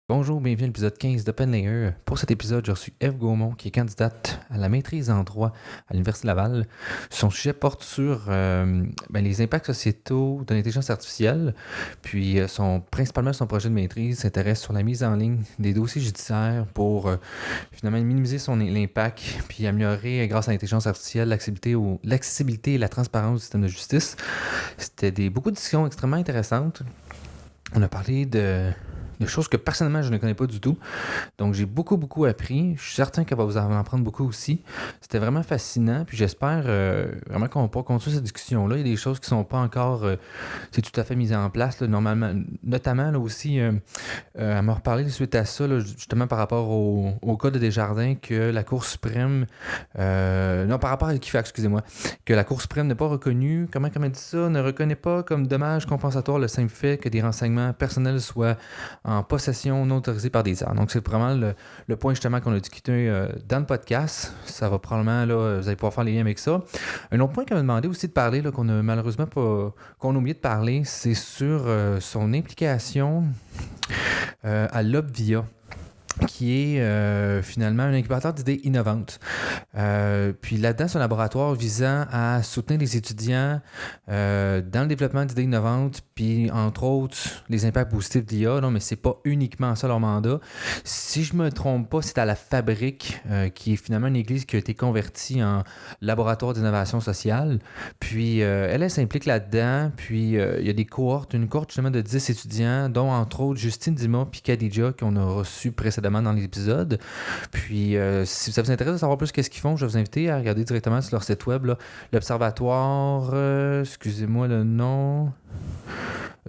Bonjour, bienvenue à l'épisode 15 d'Open Layer. Pour cet épisode, j'ai reçu Eve Gaumont, qui est candidate à la maîtrise en droit à l'Université Laval. Son sujet porte sur les impacts sociétaux de l'intelligence artificielle. Puis, principalement, son projet de maîtrise s'intéresse sur la mise en ligne des dossiers judiciaires pour finalement minimiser l'impact puis améliorer, grâce à l'intelligence artificielle, l'accessibilité et la transparence du système de justice. C'était beaucoup de discussions extrêmement intéressantes. On a parlé de choses que personnellement je ne connais pas du tout. Donc j'ai beaucoup appris. Je suis certain qu'elle va vous en apprendre beaucoup aussi. C'était vraiment fascinant. Puis j'espère vraiment qu'on va pouvoir continuer cette discussion-là. Il y a des choses qui ne sont pas encore tout à fait mises en place. Là, normalement, notamment là, aussi, elle m'a reparlé suite à ça, là, justement par rapport au cas de Desjardins, que la Cour suprême... par rapport à Equifax, excusez-moi. Que la Cour suprême n'a pas reconnu, comment elle dit ça, ne reconnaît pas comme dommage compensatoire le simple fait que des renseignements personnels soient en possession non autorisée par des armes. Donc, c'est vraiment le point justement qu'on a discuté dans le podcast. Ça va probablement, là, vous allez pouvoir faire les liens avec ça. Un autre point qu'on m'a demandé aussi de parler, là, qu'on a malheureusement pas, qu'on a oublié de parler, c'est sur son implication à l'Obvia, qui est finalement un incubateur d'idées innovantes. Puis là-dedans, c'est un laboratoire visant à soutenir les étudiants dans le développement d'idées innovantes, puis entre autres, les impacts positifs d'IA, mais c'est pas uniquement ça leur mandat. Si je me trompe pas, c'est à la Fabrique, qui est finalement une église qui a été convertie en laboratoire d'innovation sociale. Puis elle s'implique là-dedans, puis il y a une cohorte justement de 10 étudiants, dont entre autres Justine Dima puis Khadija, qu'on a reçu précédemment dans l'épisode. Puis, si ça vous intéresse de savoir plus qu'est-ce qu'ils font, je vais vous inviter à regarder directement sur leur site web, là, l'Observatoire, excusez-moi le nom...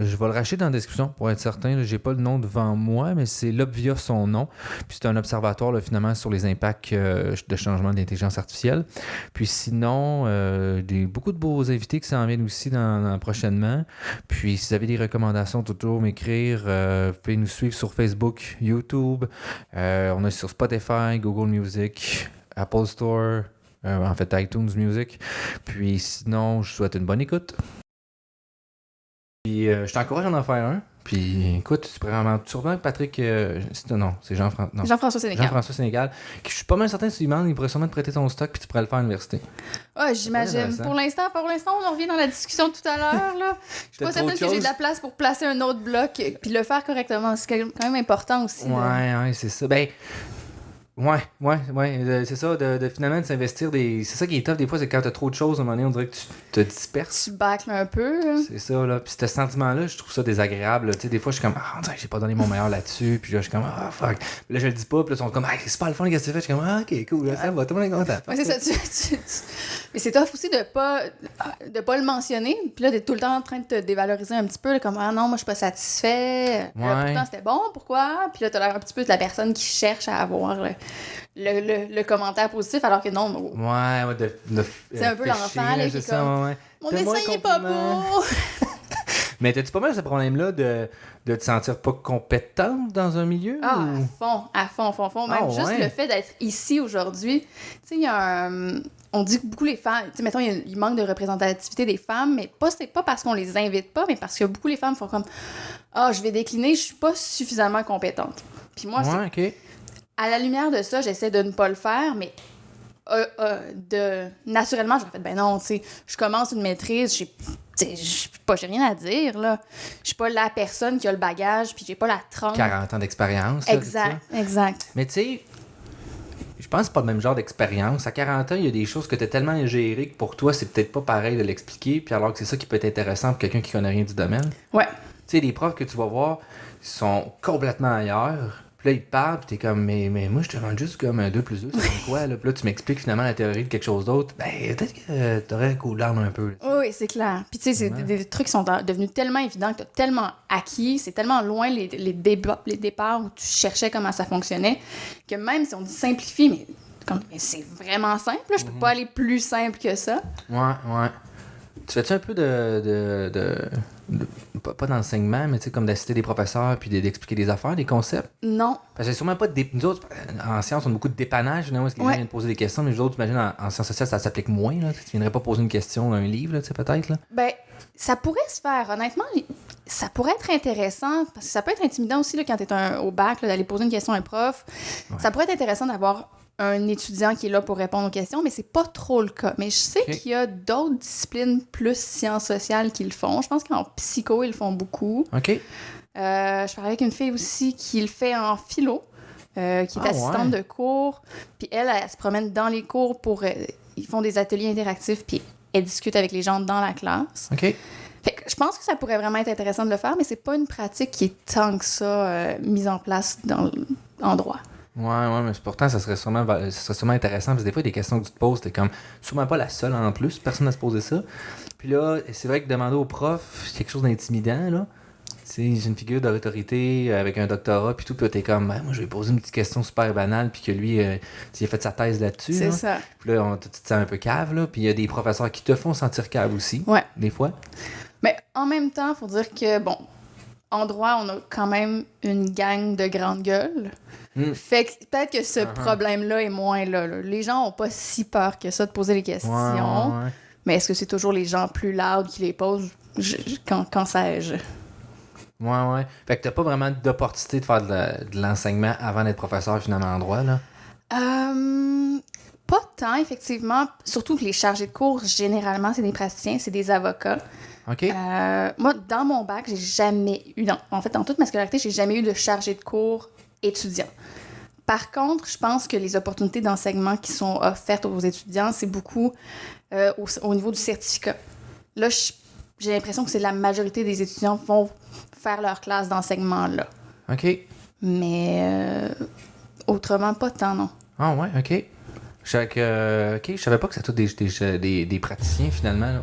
Je vais le racheter dans la description pour être certain. J'ai pas le nom devant moi, mais c'est l'Obvia son nom. Puis c'est un observatoire là, finalement sur les impacts de changement de l'intelligence artificielle. Puis sinon, beaucoup de beaux invités qui s'en viennent aussi prochainement. Puis si vous avez des recommandations, toujours m'écrire. Vous pouvez nous suivre sur Facebook, YouTube. On est sur Spotify, Google Music, Apple Store, en fait iTunes Music. Puis sinon, je vous souhaite une bonne écoute. Puis je t'encourage à en faire un. Puis écoute, tu pourrais sûrement Patrick... c'est Jean-François Sénécal. Jean-François Sénécal. Je suis pas mal certain que tu lui demandes, il pourrait sûrement te prêter ton stock puis tu pourrais le faire à l'université. Ah, j'imagine. Pour l'instant, on revient dans la discussion tout à l'heure. Là. Je suis pas certaine que j'ai de la place pour placer un autre bloc puis le faire correctement. C'est quand même important aussi. Ouais, c'est ça. Ben... Ouais, c'est ça, de finalement de s'investir c'est ça qui est tough des fois, c'est quand t'as trop de choses, à un moment donné, on dirait que tu te disperses. Tu bâcles un peu. Là. C'est ça, là. Puis ce sentiment-là, je trouve ça désagréable. Tu sais, des fois, je suis comme, on dirait que j'ai pas donné mon meilleur là-dessus. Puis là, je suis comme, fuck. Puis là, je le dis pas. Puis là, ils sont comme, c'est pas le fun, qu'est-ce que tu fais? Je suis comme, ok, cool, là, ça va, tout le monde est content. Ouais, c'est ça. Mais c'est tough aussi de pas le mentionner. Puis là, d'être tout le temps en train de te dévaloriser un petit peu. Là, comme, non, moi, je suis pas satisfait. Là, pourtant, c'était bon, pourquoi? Puis là, t'as l'air un petit peu de la personne qui cherche à avoir le commentaire positif, alors que non. C'est un peu l'enfant, là, qui est comme, ouais. Mon dessin, il est pas beau! Mais t'as-tu pas mal ce problème-là de te sentir pas compétente dans un milieu? Ah, à fond. Même juste le fait d'être ici aujourd'hui. Tu sais, il y a on dit que beaucoup les femmes... Tu sais, mettons, il manque de représentativité des femmes, mais c'est pas parce qu'on les invite pas, mais parce que beaucoup les femmes font comme « je vais décliner, je suis pas suffisamment compétente. » Puis moi, OK. À la lumière de ça, j'essaie de ne pas le faire, mais naturellement, j'ai fait, non, tu sais, je commence une maîtrise, j'ai rien à dire, là. Je suis pas la personne qui a le bagage, puis j'ai pas la trempe. 40 ans d'expérience. Exact. Mais tu sais, je pense que c'est pas le même genre d'expérience. À 40 ans, il y a des choses que tu as tellement ingérées que pour toi, c'est peut-être pas pareil de l'expliquer, puis alors que c'est ça qui peut être intéressant pour quelqu'un qui connaît rien du domaine. Ouais. Tu sais, les profs que tu vas voir sont complètement ailleurs. Puis là, ils te parlent, puis t'es comme, mais moi, je te demande juste comme un 2 plus 2, c'est comme quoi, là? Puis là, tu m'expliques finalement la théorie de quelque chose d'autre. Ben, peut-être que t'aurais cool down un peu. Oui, c'est clair. Puis tu sais, c'est des trucs qui sont devenus tellement évidents que t'as tellement acquis, c'est tellement loin les départs où tu cherchais comment ça fonctionnait, que même si on dit simplifie, mais c'est vraiment simple, là, je peux pas aller plus simple que ça. Ouais. Tu fais-tu un peu pas d'enseignement, mais tu sais, comme d'assister des professeurs puis d'expliquer des affaires, des concepts? Non. Parce que c'est sûrement pas nous autres, en sciences, on a beaucoup de dépannage, finalement, parce que les gens viennent poser des questions, mais nous autres, j'imagine, en sciences sociales, ça s'applique moins, là. Tu viendrais pas poser une question d'un livre, là, tu sais, peut-être, là? Ben, ça pourrait se faire, honnêtement. Ça pourrait être intéressant, parce que ça peut être intimidant aussi, là, quand t'es au bac, là, d'aller poser une question à un prof. Ouais. Ça pourrait être intéressant d'avoir un étudiant qui est là pour répondre aux questions, mais c'est pas trop le cas. Mais je sais qu'il y a d'autres disciplines plus sciences sociales qui le font. Je pense qu'en psycho, ils le font beaucoup. OK. Je parlais avec une fille aussi qui le fait en philo, qui est assistante de cours. Puis elle se promène dans les cours pour... ils font des ateliers interactifs, puis elle discute avec les gens dans la classe. OK. Fait que je pense que ça pourrait vraiment être intéressant de le faire, mais c'est pas une pratique qui est tant que ça mise en place en droit. Ouais, mais pourtant, ça serait sûrement intéressant, parce que des fois, des questions que tu te poses, t'es comme sûrement pas la seule en plus, personne n'a se poser ça. Puis là, c'est vrai que demander au prof, c'est quelque chose d'intimidant, là. Tu sais, j'ai une figure d'autorité avec un doctorat, puis tout, puis t'es comme, moi, je vais poser une petite question super banale, puis que lui, il a fait sa thèse là-dessus. C'est ça. Puis là, tu te sens un peu cave, là. Puis il y a des professeurs qui te font sentir cave aussi, des fois. Mais en même temps, il faut dire que, bon, en droit, on a quand même une gang de grandes gueules. Fait que peut-être que ce problème-là est moins là. Les gens ont pas si peur que ça de poser les questions. Ouais. Mais est-ce que c'est toujours les gens plus loud qui les posent? Quand sais-je? Ouais. Fait que t'as pas vraiment d'opportunité de faire de l'enseignement avant d'être professeur, finalement, en droit, là? Pas tant, effectivement. Surtout que les chargés de cours, généralement, c'est des praticiens, c'est des avocats. OK. Moi, dans mon bac, j'ai jamais eu... En fait, dans toute ma scolarité, j'ai jamais eu de chargé de cours étudiant. Par contre, je pense que les opportunités d'enseignement qui sont offertes aux étudiants, c'est beaucoup au niveau du certificat. Là, j'ai l'impression que c'est la majorité des étudiants vont faire leur classe d'enseignement là. OK. Mais autrement, pas tant, non. Ah ouais, OK. Je savais pas que c'était tous des praticiens, finalement. Là.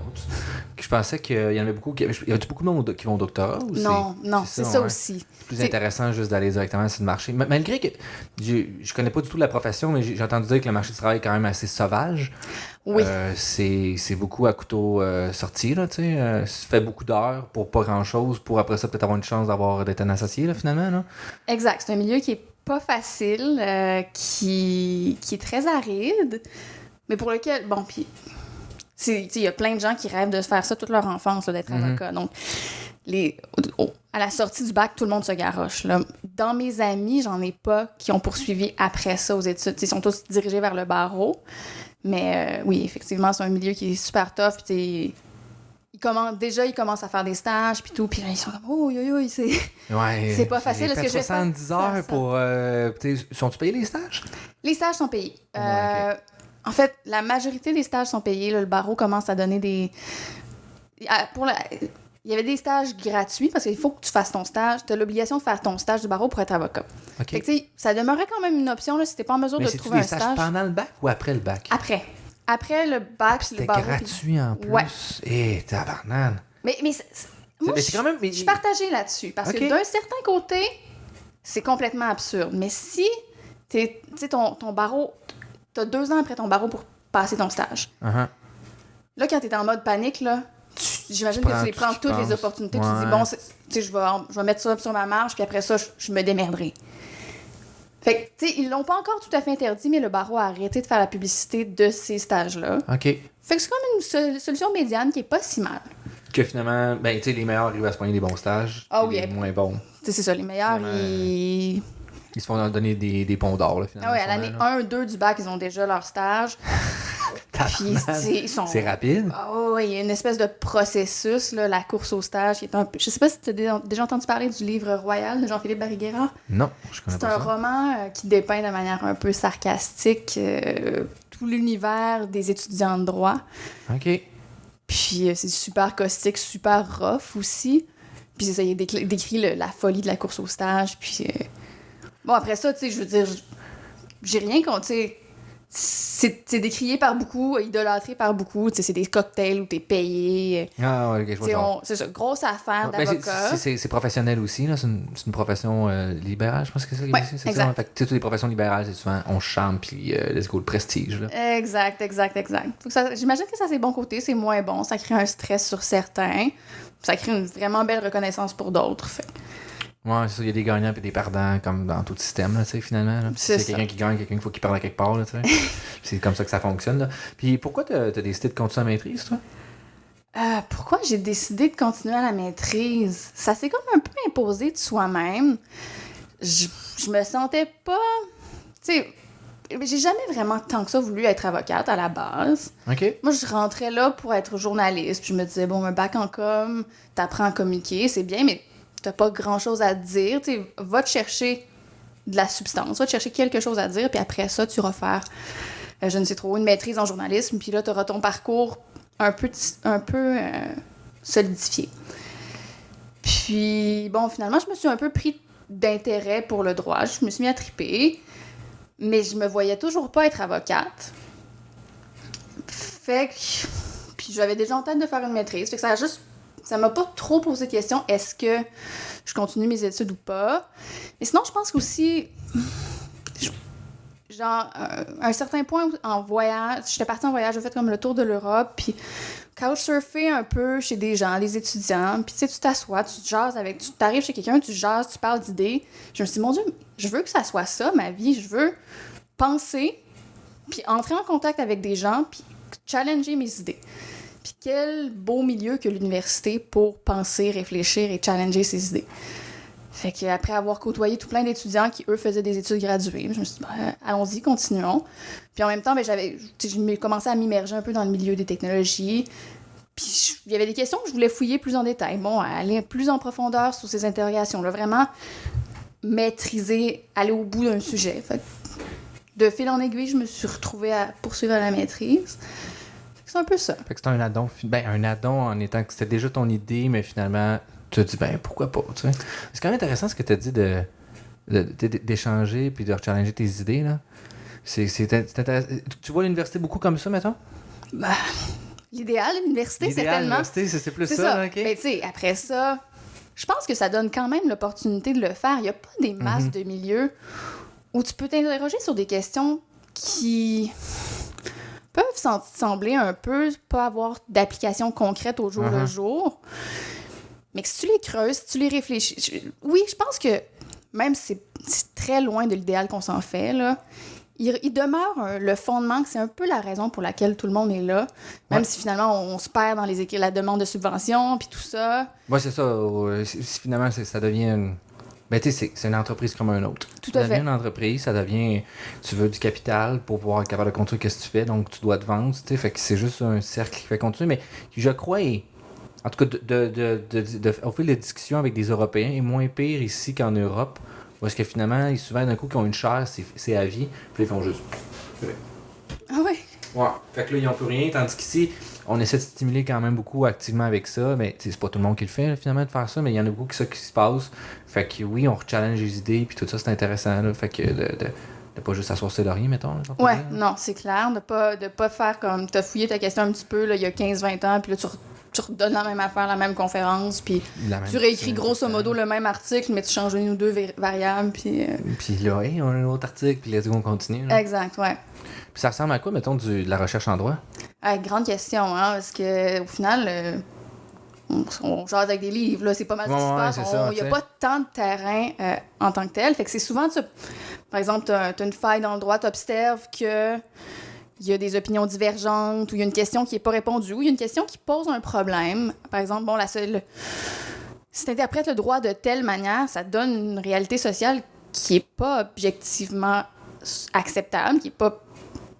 Je pensais qu'il y en avait beaucoup. Il y a beaucoup de monde qui vont au doctorat aussi. Non, c'est ça aussi. C'est plus intéressant juste d'aller directement sur le marché. Malgré que je connais pas du tout la profession, mais j'ai entendu dire que le marché du travail est quand même assez sauvage. Oui. C'est beaucoup à couteau sorti, là, tu sais. Tu fais beaucoup d'heures pour pas grand-chose, pour après ça peut-être avoir une chance d'être un associé, là, finalement. Là. Exact. C'est un milieu qui est pas facile, qui est très aride, mais pour lequel, bon, puis il y a plein de gens qui rêvent de faire ça toute leur enfance, là, d'être avocat. Donc, à la sortie du bac, tout le monde se garoche. Là. Dans mes amis, j'en ai pas qui ont poursuivi après ça aux études. Ils sont tous dirigés vers le barreau. Mais oui, effectivement, c'est un milieu qui est super tough. Puis ils commencent à faire des stages, puis tout. Puis là, ils sont comme, oh, c'est pas facile. Est-ce que je vais 70 heures pour... sont-tu payés les stages? Les stages sont payés. Okay. En fait, la majorité des stages sont payés. Là, le barreau commence à donner des... Il y avait des stages gratuits parce qu'il faut que tu fasses ton stage. Tu as l'obligation de faire ton stage du barreau pour être avocat. Okay. Fait que, ça demeurait quand même une option là, si tu n'es pas en mesure de trouver un stage. Mais c'est pendant le bac ou après le bac? Après le bac, c'était barreau, gratuit en plus. Ouais. Tabarnane. Mais moi, c'est quand même... je suis partagée là-dessus. Parce que d'un certain côté, c'est complètement absurde. Mais si ton barreau... Tu as 2 ans après ton barreau pour passer ton stage. Uh-huh. Là, quand tu es en mode panique, là, j'imagine que tu les prends toutes les opportunités. Ouais. Tu te dis, bon, je vais mettre ça sur ma marge, puis après ça, je me démerderai. Fait que, ils l'ont pas encore tout à fait interdit, mais le barreau a arrêté de faire la publicité de ces stages-là. OK. Fait que c'est comme une solution médiane qui est pas si mal. Que finalement, les meilleurs arrivent à se poigner des bons stages. Ah oui. Les moins bons. C'est ça, les meilleurs, ils se font donner des ponts d'or, là, finalement. Ah oui, à l'année 1-2 du bac, ils ont déjà leur stage. Puis, ils sont... C'est rapide. Oh, il y a une espèce de processus, là, la course au stage, qui est un peu... Je sais pas si tu as déjà entendu parler du livre Royal de Jean-Philippe Bariguera. Non, je connais pas ça. C'est un roman qui dépeint de manière un peu sarcastique tout l'univers des étudiants de droit. OK. Puis c'est super caustique, super rough aussi. Puis c'est ça, il décrit la folie de la course au stage. Puis bon, après ça, tu sais, je veux dire, j'ai rien contre, tu sais, c'est décrié par beaucoup, idolâtré par beaucoup. Tu sais, c'est des cocktails où t'es payé. Ah ouais, je vois c'est ça, grosse affaire d'avocat. C'est professionnel aussi, là. C'est une profession libérale, je pense que c'est ça. Ouais, c'est exact. Ça. Fait que toutes les professions libérales, c'est souvent on chante puis let's go, le prestige, là. Exact. J'imagine que ça, c'est bon côté, c'est moins bon. Ça crée un stress sur certains. ça crée une vraiment belle reconnaissance pour d'autres. Fait. Ouais, c'est ça, il y a des gagnants et des perdants, comme dans tout système, là, tu sais, finalement. Là. C'est s'il y a quelqu'un qui gagne, quelqu'un qu'il faut qu'il perde à quelque part, là, tu sais. C'est comme ça que ça fonctionne, là. Puis pourquoi t'as décidé de continuer la maîtrise, toi? Pourquoi j'ai décidé de continuer à la maîtrise? Ça s'est comme un peu imposé de soi-même. Je me sentais pas... Tu sais, j'ai jamais vraiment tant que ça voulu être avocate à la base. OK. Moi, je rentrais là pour être journaliste. Puis je me disais, bon, un bac en com, t'apprends à communiquer, c'est bien, mais t'as pas grand-chose à dire. Tu sais, va te chercher de la substance, va te chercher quelque chose à dire, puis après ça, tu vas faire, je ne sais trop, une maîtrise en journalisme, puis là, t'auras ton parcours un peu solidifié. Puis, bon, finalement, je me suis un peu pris d'intérêt pour le droit. Je me suis mis à triper, mais je me voyais toujours pas être avocate. Fait que... Puis j'avais déjà en tête de faire une maîtrise. Fait que ça m'a pas trop posé de question, est-ce que je continue mes études ou pas? Mais sinon, je pense qu'aussi... Genre, à un certain point en voyage, j'étais partie en voyage, j'ai fait comme le tour de l'Europe, puis couchsurfer un peu chez des gens, des étudiants, puis tu sais, tu t'assois, tu te jases avec, tu t'arrives chez quelqu'un, tu jases, tu parles d'idées. Je me suis dit, mon Dieu, je veux que ça soit ça, ma vie, je veux penser, puis entrer en contact avec des gens, puis challenger mes idées. Puis quel beau milieu que l'université pour penser, réfléchir et challenger ses idées. Fait qu'après avoir côtoyé tout plein d'étudiants qui, eux, faisaient des études graduées, je me suis dit, allons-y, continuons. Puis en même temps, j'ai commencé à m'immerger un peu dans le milieu des technologies. Puis il y avait des questions que je voulais fouiller plus en détail. Bon, aller plus en profondeur sur ces interrogations-là. Vraiment maîtriser, aller au bout d'un sujet. Fait que de fil en aiguille, je me suis retrouvée à poursuivre à la maîtrise. C'est un peu ça. Fait que c'était un addon. Un addon en étant que c'était déjà ton idée, mais finalement... Tu te dis, pourquoi pas, tu sais. C'est quand même intéressant ce que tu as dit d'échanger puis de challenger tes idées, là. C'est intéressant. Tu vois l'université beaucoup comme ça, mettons? L'idéal, l'université, certainement. L'université, c'est plus ça, là, OK? Mais tu sais, après ça, je pense que ça donne quand même l'opportunité de le faire. Il n'y a pas des masses de milieux où tu peux t'interroger sur des questions qui peuvent sembler un peu pas avoir d'application concrète au jour le jour. Mais que si tu les creuses, si tu les réfléchis... Oui, je pense que même si c'est très loin de l'idéal qu'on s'en fait, là, il demeure le fondement, que c'est un peu la raison pour laquelle tout le monde est là, même si finalement on se perd dans la demande de subventions puis tout ça. Oui, c'est ça. Finalement, ça devient... tu sais, c'est une entreprise comme un autre. Tout à fait. Ça devient une entreprise, ça devient... Tu veux du capital pour pouvoir être capable de continuer ce que tu fais, donc tu dois te vendre, tu sais, fait que c'est juste un cercle qui fait continuer, mais je crois... En tout cas, au fil des discussions avec des Européens, est moins pire ici qu'en Europe, parce que finalement, souvent, d'un coup, qui ont une chaire, c'est à vie, puis ils font juste... Ah ouais? Ouais. Fait que là, ils n'ont plus rien, tandis qu'ici, on essaie de stimuler quand même beaucoup activement avec ça, mais c'est pas tout le monde qui le fait, là, finalement, de faire ça, mais il y en a beaucoup qui se passe. Fait que oui, on rechallenge les idées, puis tout ça, c'est intéressant, là. Fait que de pas juste s'asseoir sur rien, mettons. Là, ouais, non, c'est clair, de pas faire comme... T'as fouillé ta question un petit peu, là, il y a 15-20 ans, puis là, tu redonnes la même affaire, la même conférence, puis tu réécris grosso modo le même article, mais tu changes une ou deux variables, puis... Puis là, hey, on a un autre article, puis let's go, on continue. Là. Exact, ouais. Puis ça ressemble à quoi, mettons, de la recherche en droit? Grande question, hein, parce que au final, on jase avec des livres, là, c'est pas mal ce qui se passe. Il n'y a pas tant de terrain en tant que tel, fait que c'est souvent, par exemple, t'as une faille dans le droit, t'observes que... il y a des opinions divergentes, ou il y a une question qui n'est pas répondue, ou il y a une question qui pose un problème. Par exemple, si tu interprètes le droit de telle manière, ça donne une réalité sociale qui n'est pas objectivement acceptable, qui n'est pas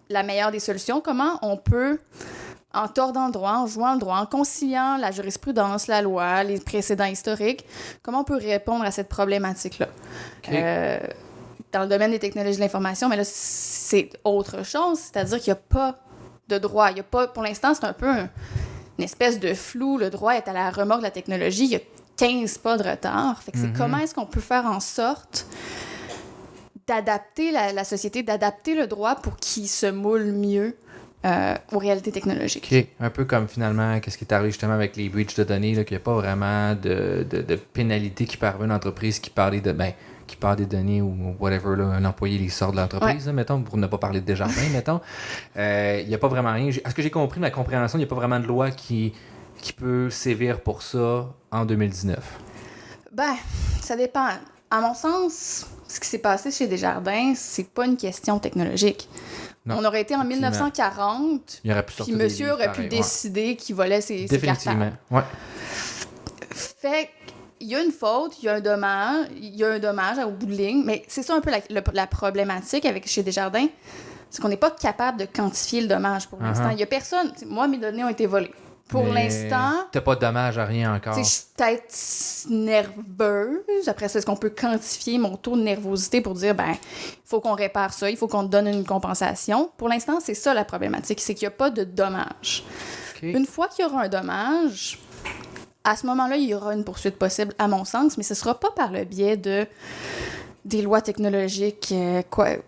la meilleure des solutions. Comment on peut, en tordant le droit, en jouant le droit, en conciliant la jurisprudence, la loi, les précédents historiques, comment on peut répondre à cette problématique-là? Okay. Dans le domaine des technologies de l'information, mais là, c'est autre chose. C'est-à-dire qu'il n'y a pas de droit. Il y a pas, pour l'instant, c'est un peu une espèce de flou. Le droit est à la remorque de la technologie. Il y a 15 pas de retard. Fait que c'est comment est-ce qu'on peut faire en sorte d'adapter la société, d'adapter le droit pour qu'il se moule mieux aux réalités technologiques. Okay. Un peu comme finalement, qu'est-ce qui est arrivé justement avec les breaches de données, là, qu'il n'y a pas vraiment de pénalité qui peut arriver à une entreprise qui parlait qui part des données ou whatever, là, un employé les sort de l'entreprise, là, mettons, pour ne pas parler de Desjardins, mettons. Il n'y a pas vraiment rien. À ce que j'ai compris, ma compréhension, il n'y a pas vraiment de loi qui qui peut sévir pour ça en 2019? Ben, ça dépend. À mon sens, ce qui s'est passé chez Desjardins, c'est pas une question technologique. Non, on aurait été en 1940, il aurait pu puis monsieur aurait pu décider qu'il volait ses cartables. Définitivement, ouais. Fait il y a une faute, il y a un dommage au bout de ligne, mais c'est ça un peu la problématique avec chez Desjardins, c'est qu'on n'est pas capable de quantifier le dommage pour l'instant. Il y a personne... Moi, mes données ont été volées. Pour l'instant... T'as pas de dommage à rien encore. Je suis peut-être nerveuse. Après ça, est-ce qu'on peut quantifier mon taux de nervosité pour dire, ben, il faut qu'on répare ça, il faut qu'on donne une compensation. Pour l'instant, c'est ça la problématique, c'est qu'il n'y a pas de dommage. Okay. Une fois qu'il y aura un dommage, à ce moment-là, il y aura une poursuite possible, à mon sens, mais ce ne sera pas par le biais des lois technologiques. Tu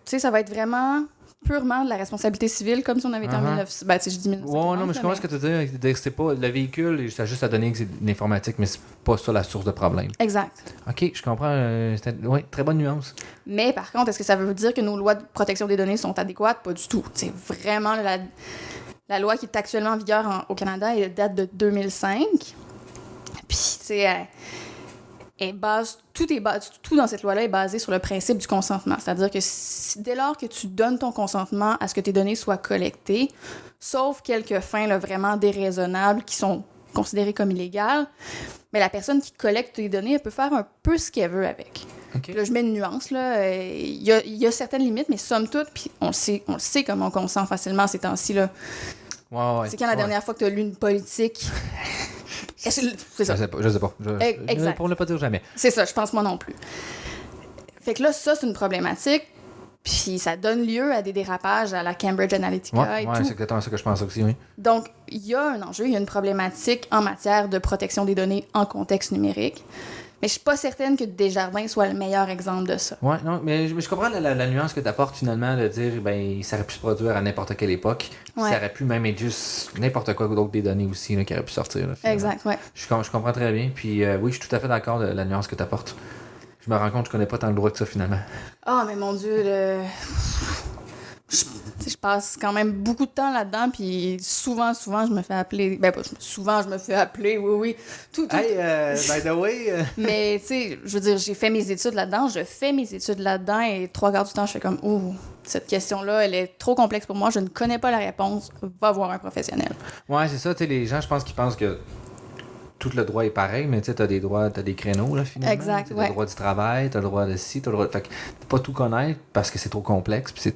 sais, ça va être vraiment... purement de la responsabilité civile, comme si on avait été en 1900... Ben, tu sais, je dis 1940. Ouais, non, mais je comprends ce que tu veux dire. C'est pas le véhicule, ça a juste à donner que c'est de l'informatique, mais c'est pas ça la source de problème. Exact. OK, je comprends. Oui, très bonne nuance. Mais par contre, est-ce que ça veut dire que nos lois de protection des données sont adéquates? Pas du tout. C'est vraiment la loi qui est actuellement en vigueur au Canada, elle date de 2005. Puis, tu sais... tout dans cette loi-là est basé sur le principe du consentement. C'est-à-dire que dès lors que tu donnes ton consentement à ce que tes données soient collectées, sauf quelques fins là, vraiment déraisonnables qui sont considérées comme illégales, mais la personne qui collecte tes données, elle peut faire un peu ce qu'elle veut avec. Okay. Là, je mets une nuance. Il y a certaines limites, mais somme toute, puis on le sait comment on consent facilement ces temps-ci. Là. Ouais, c'est quand la dernière fois que tu as lu une politique... C'est ça. Je sais pas. Exact. Pour ne pas dire jamais. C'est ça, je pense moi non plus. Fait que là, ça, c'est une problématique. Puis ça donne lieu à des dérapages à la Cambridge Analytica et tout. C'est exactement ça que je pense aussi, oui. Donc, il y a un enjeu, il y a une problématique en matière de protection des données en contexte numérique. Mais je suis pas certaine que Desjardins soit le meilleur exemple de ça. Ouais, non, mais je comprends la nuance que tu apportes finalement de dire, ben, ça aurait pu se produire à n'importe quelle époque. Ouais. Ça aurait pu même être juste n'importe quoi d'autre des données aussi là, qui aurait pu sortir. Là, exact, ouais. Je comprends très bien. Puis oui, je suis tout à fait d'accord de la nuance que tu apportes. Je me rends compte que je connais pas tant le droit que ça finalement. Ah, mais mon Dieu, je passe quand même beaucoup de temps là-dedans, puis souvent, je me fais appeler. Ben, pas souvent, je me fais appeler, oui. Tout. Hey, by the way. Mais, tu sais, je veux dire, j'ai fait mes études là-dedans, et 3 quarts du temps, je fais comme, cette question-là, elle est trop complexe pour moi, je ne connais pas la réponse, va voir un professionnel. Ouais, c'est ça, tu sais, les gens, je pense qu'ils pensent que tout le droit est pareil, mais tu sais, t'as des droits, t'as des créneaux, là, finalement. Exact, t'as le droit du travail, t'as le droit de ci, t'as le droit de... Fait que pas tout connaître parce que c'est trop complexe, puis il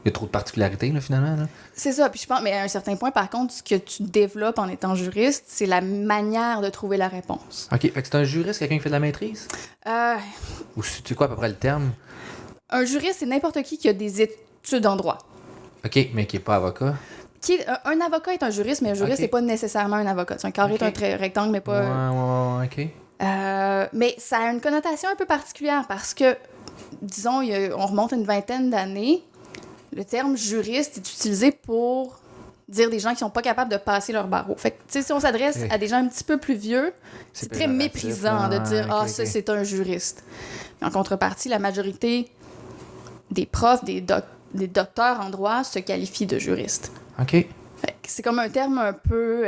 y a trop de particularités, là, finalement, là. C'est ça, puis je pense, mais à un certain point, par contre, ce que tu développes en étant juriste, c'est la manière de trouver la réponse. OK, fait que c'est un juriste, quelqu'un qui fait de la maîtrise? Ou tu sais quoi, à peu près le terme? Un juriste, c'est n'importe qui a des études en droit. OK, mais qui n'est pas avocat? Un avocat est un juriste, mais un juriste n'est pas nécessairement un avocat. Un carré est un rectangle, mais pas... Ouais, OK. Mais ça a une connotation un peu particulière parce que, disons, on remonte une 20aine d'années, le terme juriste est utilisé pour dire des gens qui sont pas capables de passer leur barreau. Fait que, tu sais, si on s'adresse à des gens un petit peu plus vieux, c'est très méprisant de dire « Ah, ça, c'est un juriste ». En contrepartie, la majorité des profs, des docteurs en droit se qualifient de juristes. OK. Fait que c'est comme un terme un peu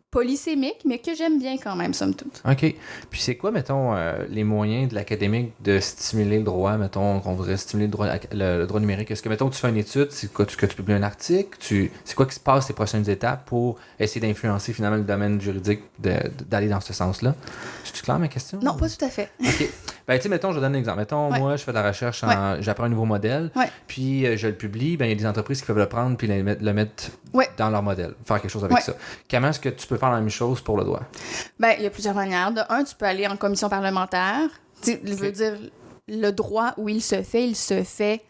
polysémique, mais que j'aime bien quand même, somme toute. OK. Puis c'est quoi, mettons, les moyens de l'académique de stimuler le droit, mettons, qu'on voudrait stimuler le droit numérique? Est-ce que, mettons, tu fais une étude, c'est quoi, que tu publies un article? C'est quoi qui se passe les prochaines étapes pour essayer d'influencer, finalement, le domaine juridique d'aller dans ce sens-là? C'est-tu clair, ma question? Non, pas tout à fait. OK. Ben, tu sais, mettons, je donne un exemple. Mettons, moi, je fais de la recherche, j'apprends un nouveau modèle, puis je le publie, ben il y a des entreprises qui peuvent le prendre puis le mettre dans leur modèle, faire quelque chose avec ça. Comment est-ce que tu peux faire la même chose pour le droit? Ben, il y a plusieurs manières. De un, tu peux aller en commission parlementaire. Je veux dire, le droit où il se fait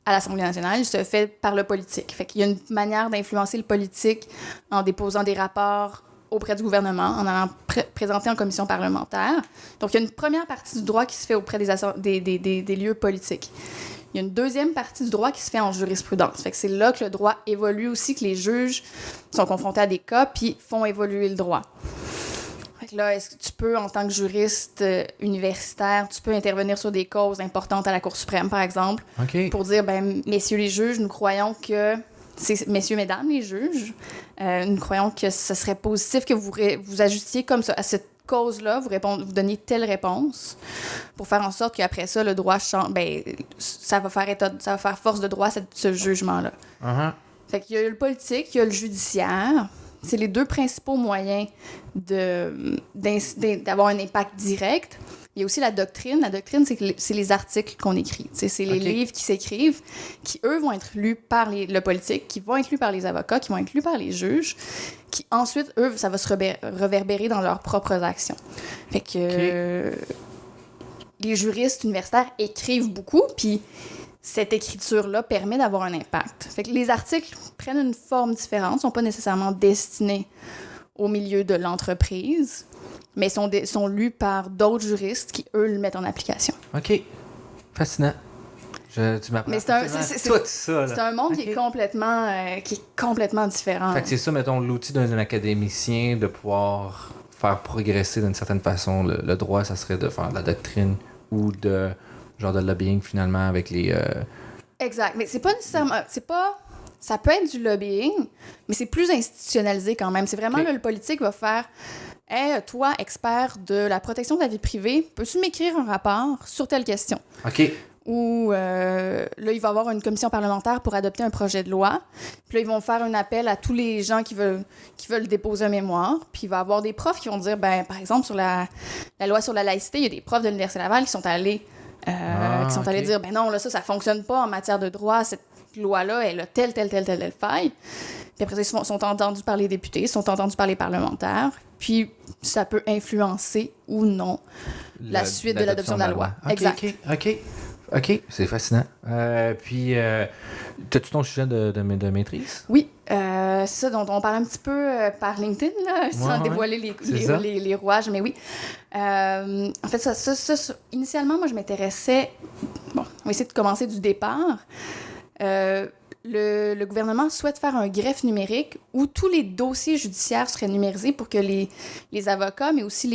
à l'Assemblée nationale, il se fait par le politique. Fait qu'il y a une manière d'influencer le politique en déposant des rapports auprès du gouvernement, en allant présenter en commission parlementaire. Donc, il y a une première partie du droit qui se fait auprès des lieux politiques. Il y a une deuxième partie du droit qui se fait en jurisprudence. Fait que c'est là que le droit évolue aussi, que les juges sont confrontés à des cas puis font évoluer le droit. Fait que là, est-ce que tu peux, en tant que juriste universitaire, tu peux intervenir sur des causes importantes à la Cour suprême, par exemple, pour dire, ben, messieurs les juges, nous croyons que c'est messieurs, mesdames, les juges, nous croyons que ce serait positif que vous ajustiez comme ça à cette cause-là, vous donniez telle réponse pour faire en sorte qu'après ça, le droit change. Ben, ça va faire force de droit, ce jugement-là. Uh-huh. Fait qu'il y a le politique, il y a le judiciaire. C'est les deux principaux moyens d'avoir un impact direct. Il y a aussi la doctrine. La doctrine, c'est les articles qu'on écrit. C'est les livres qui s'écrivent, qui, eux, vont être lus par le politique, qui vont être lus par les avocats, qui vont être lus par les juges, qui, ensuite, eux, ça va se reverbérer dans leurs propres actions. Fait que les juristes universitaires écrivent beaucoup, puis cette écriture-là permet d'avoir un impact. Fait que les articles prennent une forme différente, ne sont pas nécessairement destinés au milieu de l'entreprise, mais sont lus par d'autres juristes qui, eux, le mettent en application. OK. Fascinant. Tu m'apprends tout ça, là. C'est un monde qui est complètement différent. Fait que c'est ça, mettons, l'outil d'un académicien de pouvoir faire progresser d'une certaine façon le droit, ça serait de faire de la doctrine ou de lobbying, finalement, avec les... Exact. Mais c'est pas nécessairement... Ça peut être du lobbying, mais c'est plus institutionnalisé quand même. C'est vraiment, là, le politique va faire... Hey, toi, expert de la protection de la vie privée, peux-tu m'écrire un rapport sur telle question? OK. Ou là, il va y avoir une commission parlementaire pour adopter un projet de loi. Puis là, ils vont faire un appel à tous les gens qui veulent déposer un mémoire. Puis il va y avoir des profs qui vont dire, ben, par exemple, sur la loi sur la laïcité, il y a des profs de l'Université Laval qui sont allés dire, ben non, là, ça fonctionne pas en matière de droit. Cette loi-là, elle a telle faille. Puis après ça, ils sont entendus par les députés, ils sont entendus par les parlementaires. Puis ça peut influencer ou non la suite de l'adoption de la loi. Okay, exact. OK, c'est fascinant. Puis, t'as-tu ton sujet de maîtrise? Oui, c'est ça dont on parle un petit peu par LinkedIn, là, sans dévoiler les rouages, mais oui. En fait, ça, initialement, moi, je m'intéressais... Bon, on va essayer de commencer du départ. Le gouvernement souhaite faire un greffe numérique où tous les dossiers judiciaires seraient numérisés pour que les avocats, mais aussi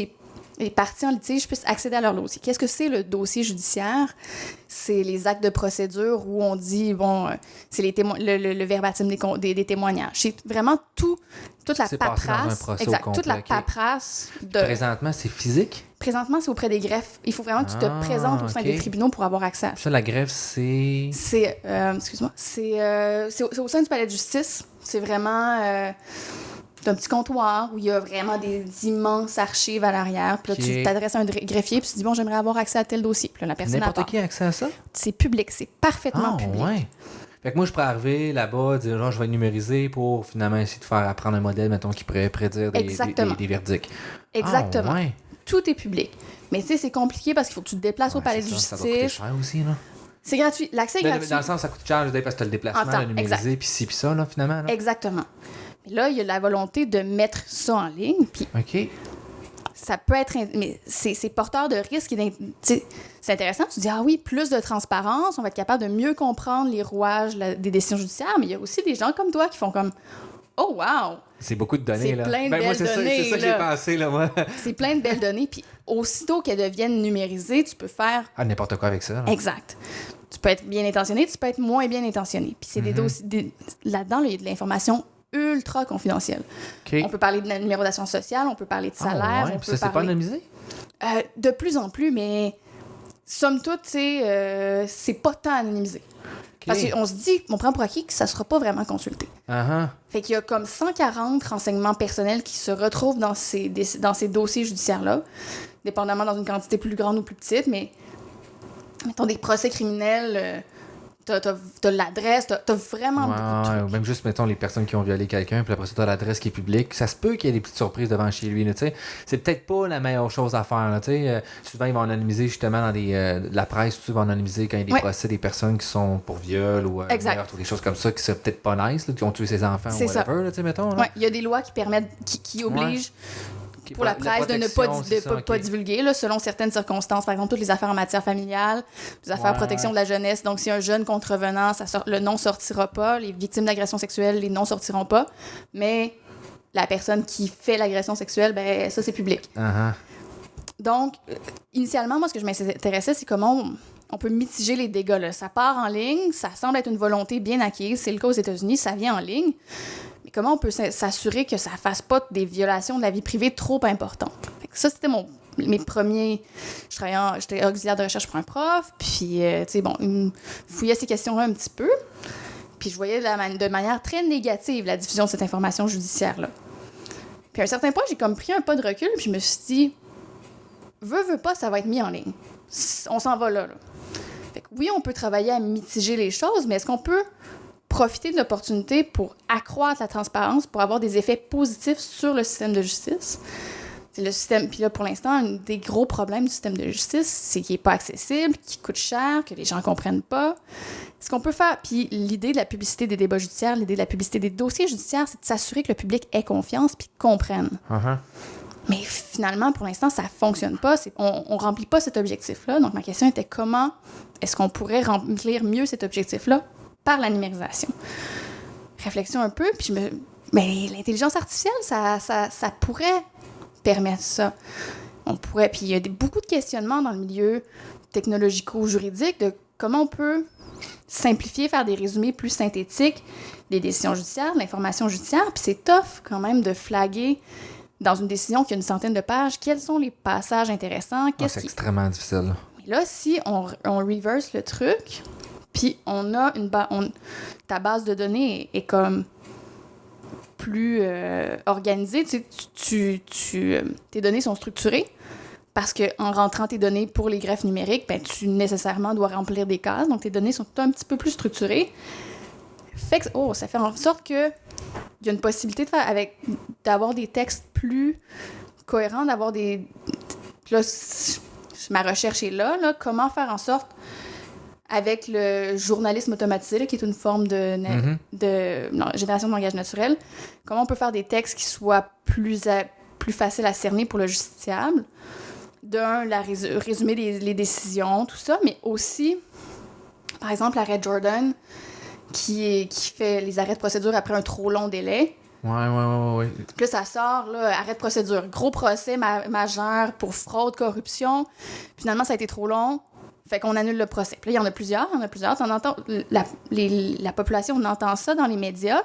les parties en litige puissent accéder à leur dossier. Qu'est-ce que c'est le dossier judiciaire? C'est les actes de procédure où on dit, c'est le verbatim des témoignages. C'est vraiment toute la paperasse. Exact, toute la paperasse. Présentement, c'est physique? Présentement, c'est auprès des greffes. Il faut vraiment que tu te présentes au sein des tribunaux pour avoir accès à ça. Ça, la greffe, c'est... Excuse-moi. C'est au sein du palais de justice. C'est vraiment... un petit comptoir où il y a vraiment des immenses archives à l'arrière. Puis là, tu t'adresses à un greffier, puis tu dis, bon, j'aimerais avoir accès à tel dossier. Puis là, la personne n'importe qui a accès à ça? C'est public, c'est parfaitement public. Ouais. Fait que moi, je pourrais arriver là-bas, dire, genre, je vais numériser pour finalement essayer de faire apprendre un modèle, mettons, qui pourrait prédire des verdicts. Exactement. Ouais. Tout est public. Mais tu sais, c'est compliqué parce qu'il faut que tu te déplaces au palais de justice. Ça doit coûter cher aussi, là. C'est gratuit. L'accès est gratuit. Dans le sens, ça coûte cher, parce que tu as le déplacement, le numériser, puis ci, puis ça, là, finalement. Là. Exactement. Mais là, il y a la volonté de mettre ça en ligne. Puis OK. Ça peut être... Mais c'est porteur de risque. C'est intéressant. Tu dis, ah oui, plus de transparence, on va être capable de mieux comprendre les rouages des décisions judiciaires. Mais il y a aussi des gens comme toi qui font comme, oh wow! C'est beaucoup de données, là. C'est plein de belles données. C'est ça que j'ai pensé, là, moi. C'est plein de belles données. Puis aussitôt qu'elles deviennent numérisées, tu peux faire... Ah, n'importe quoi avec ça. Là. Exact. Tu peux être bien intentionné, tu peux être moins bien intentionné. Puis c'est des dossiers... Là-dedans, il y a de l'information ultra confidentielle. Okay. On peut parler de la numéro d'assurance sociale, on peut parler de salaire. On peut ça, c'est pas anonymisé? De plus en plus, mais somme toute, c'est pas tant anonymisé. Okay. Parce qu'on se dit, on prend pour acquis que ça sera pas vraiment consulté. Fait qu'il y a comme 140 renseignements personnels qui se retrouvent dans ces dossiers judiciaires-là, dépendamment dans une quantité plus grande ou plus petite, mais mettons des procès criminels... T'as l'adresse, t'as vraiment beaucoup de trucs. Ou même juste, mettons, les personnes qui ont violé quelqu'un, puis après ça, t'as l'adresse qui est publique. Ça se peut qu'il y ait des petites surprises devant chez lui, tu sais. C'est peut-être pas la meilleure chose à faire, tu sais. Souvent, ils vont anonymiser justement dans la presse, souvent anonymiser quand il y a des procès des personnes qui sont pour viol ou meurtre ou des choses comme ça qui seraient peut-être pas nice, là, qui ont tué ses enfants ou whatever, tu sais, mettons. Oui, il y a des lois qui permettent, qui obligent... pour la presse de ne pas divulguer, là, selon certaines circonstances. Par exemple, toutes les affaires en matière familiale, les affaires protection de la jeunesse. Donc, si un jeune contrevenant, le nom sortira pas. Les victimes d'agressions sexuelles, les noms sortiront pas. Mais la personne qui fait l'agression sexuelle, ben ça, c'est public. Donc, initialement, moi, ce que je m'intéressais, c'est comment on peut mitiger les dégâts. Là. Ça part en ligne, ça semble être une volonté bien acquise. C'est le cas aux États-Unis, ça vient en ligne. Mais comment on peut s'assurer que ça ne fasse pas des violations de la vie privée trop importantes? Fait que ça, c'était mes premiers... J'étais auxiliaire de recherche pour un prof, puis, tu sais, bon, il me fouillait ces questions-là un petit peu. Puis je voyais de manière très négative la diffusion de cette information judiciaire-là. Puis à un certain point, j'ai comme pris un pas de recul, puis je me suis dit, veux pas, ça va être mis en ligne. On s'en va là. Fait que oui, on peut travailler à mitiger les choses, mais est-ce qu'on peut profiter de l'opportunité pour accroître la transparence, pour avoir des effets positifs sur le système de justice? C'est le système, puis là, pour l'instant, un des gros problèmes du système de justice, c'est qu'il n'est pas accessible, qu'il coûte cher, que les gens ne comprennent pas. Ce qu'on peut faire, puis l'idée de la publicité des débats judiciaires, l'idée de la publicité des dossiers judiciaires, c'est de s'assurer que le public ait confiance puis comprenne. Uh-huh. Mais finalement, pour l'instant, ça ne fonctionne pas. On ne remplit pas cet objectif-là. Donc, ma question était comment est-ce qu'on pourrait remplir mieux cet objectif-là par la numérisation? Réflexion un peu, puis mais l'intelligence artificielle, ça pourrait permettre ça. On pourrait... Puis il y a beaucoup de questionnements dans le milieu technologico-juridique de comment on peut simplifier, faire des résumés plus synthétiques des décisions judiciaires, de l'information judiciaire. Puis c'est tough quand même de flaguer dans une décision qui a une centaine de pages, quels sont les passages intéressants. C'est extrêmement difficile. Mais là, si on reverse le truc, puis on a ta base de données est comme plus organisée, tes données sont structurées, parce qu'en rentrant tes données pour les greffes numériques, ben, tu nécessairement dois remplir des cases, donc tes données sont un petit peu plus structurées. Fait que, ça fait en sorte que il y a une possibilité d'avoir des textes plus cohérents, d'avoir des... Là, ma recherche est là, comment faire en sorte, avec le journalisme automatisé, là, qui est une forme de génération de langage naturel, comment on peut faire des textes qui soient plus faciles à cerner pour le justiciable. Résumer les décisions, tout ça, mais aussi, par exemple, l'arrêt Jordan, qui fait les arrêts de procédure après un trop long délai. Ouais. Puis là, ça sort, arrêt de procédure. Gros procès majeur pour fraude, corruption. Finalement, ça a été trop long. Fait qu'on annule le procès. Puis là, il y en a plusieurs. On entend, la population, on entend ça dans les médias.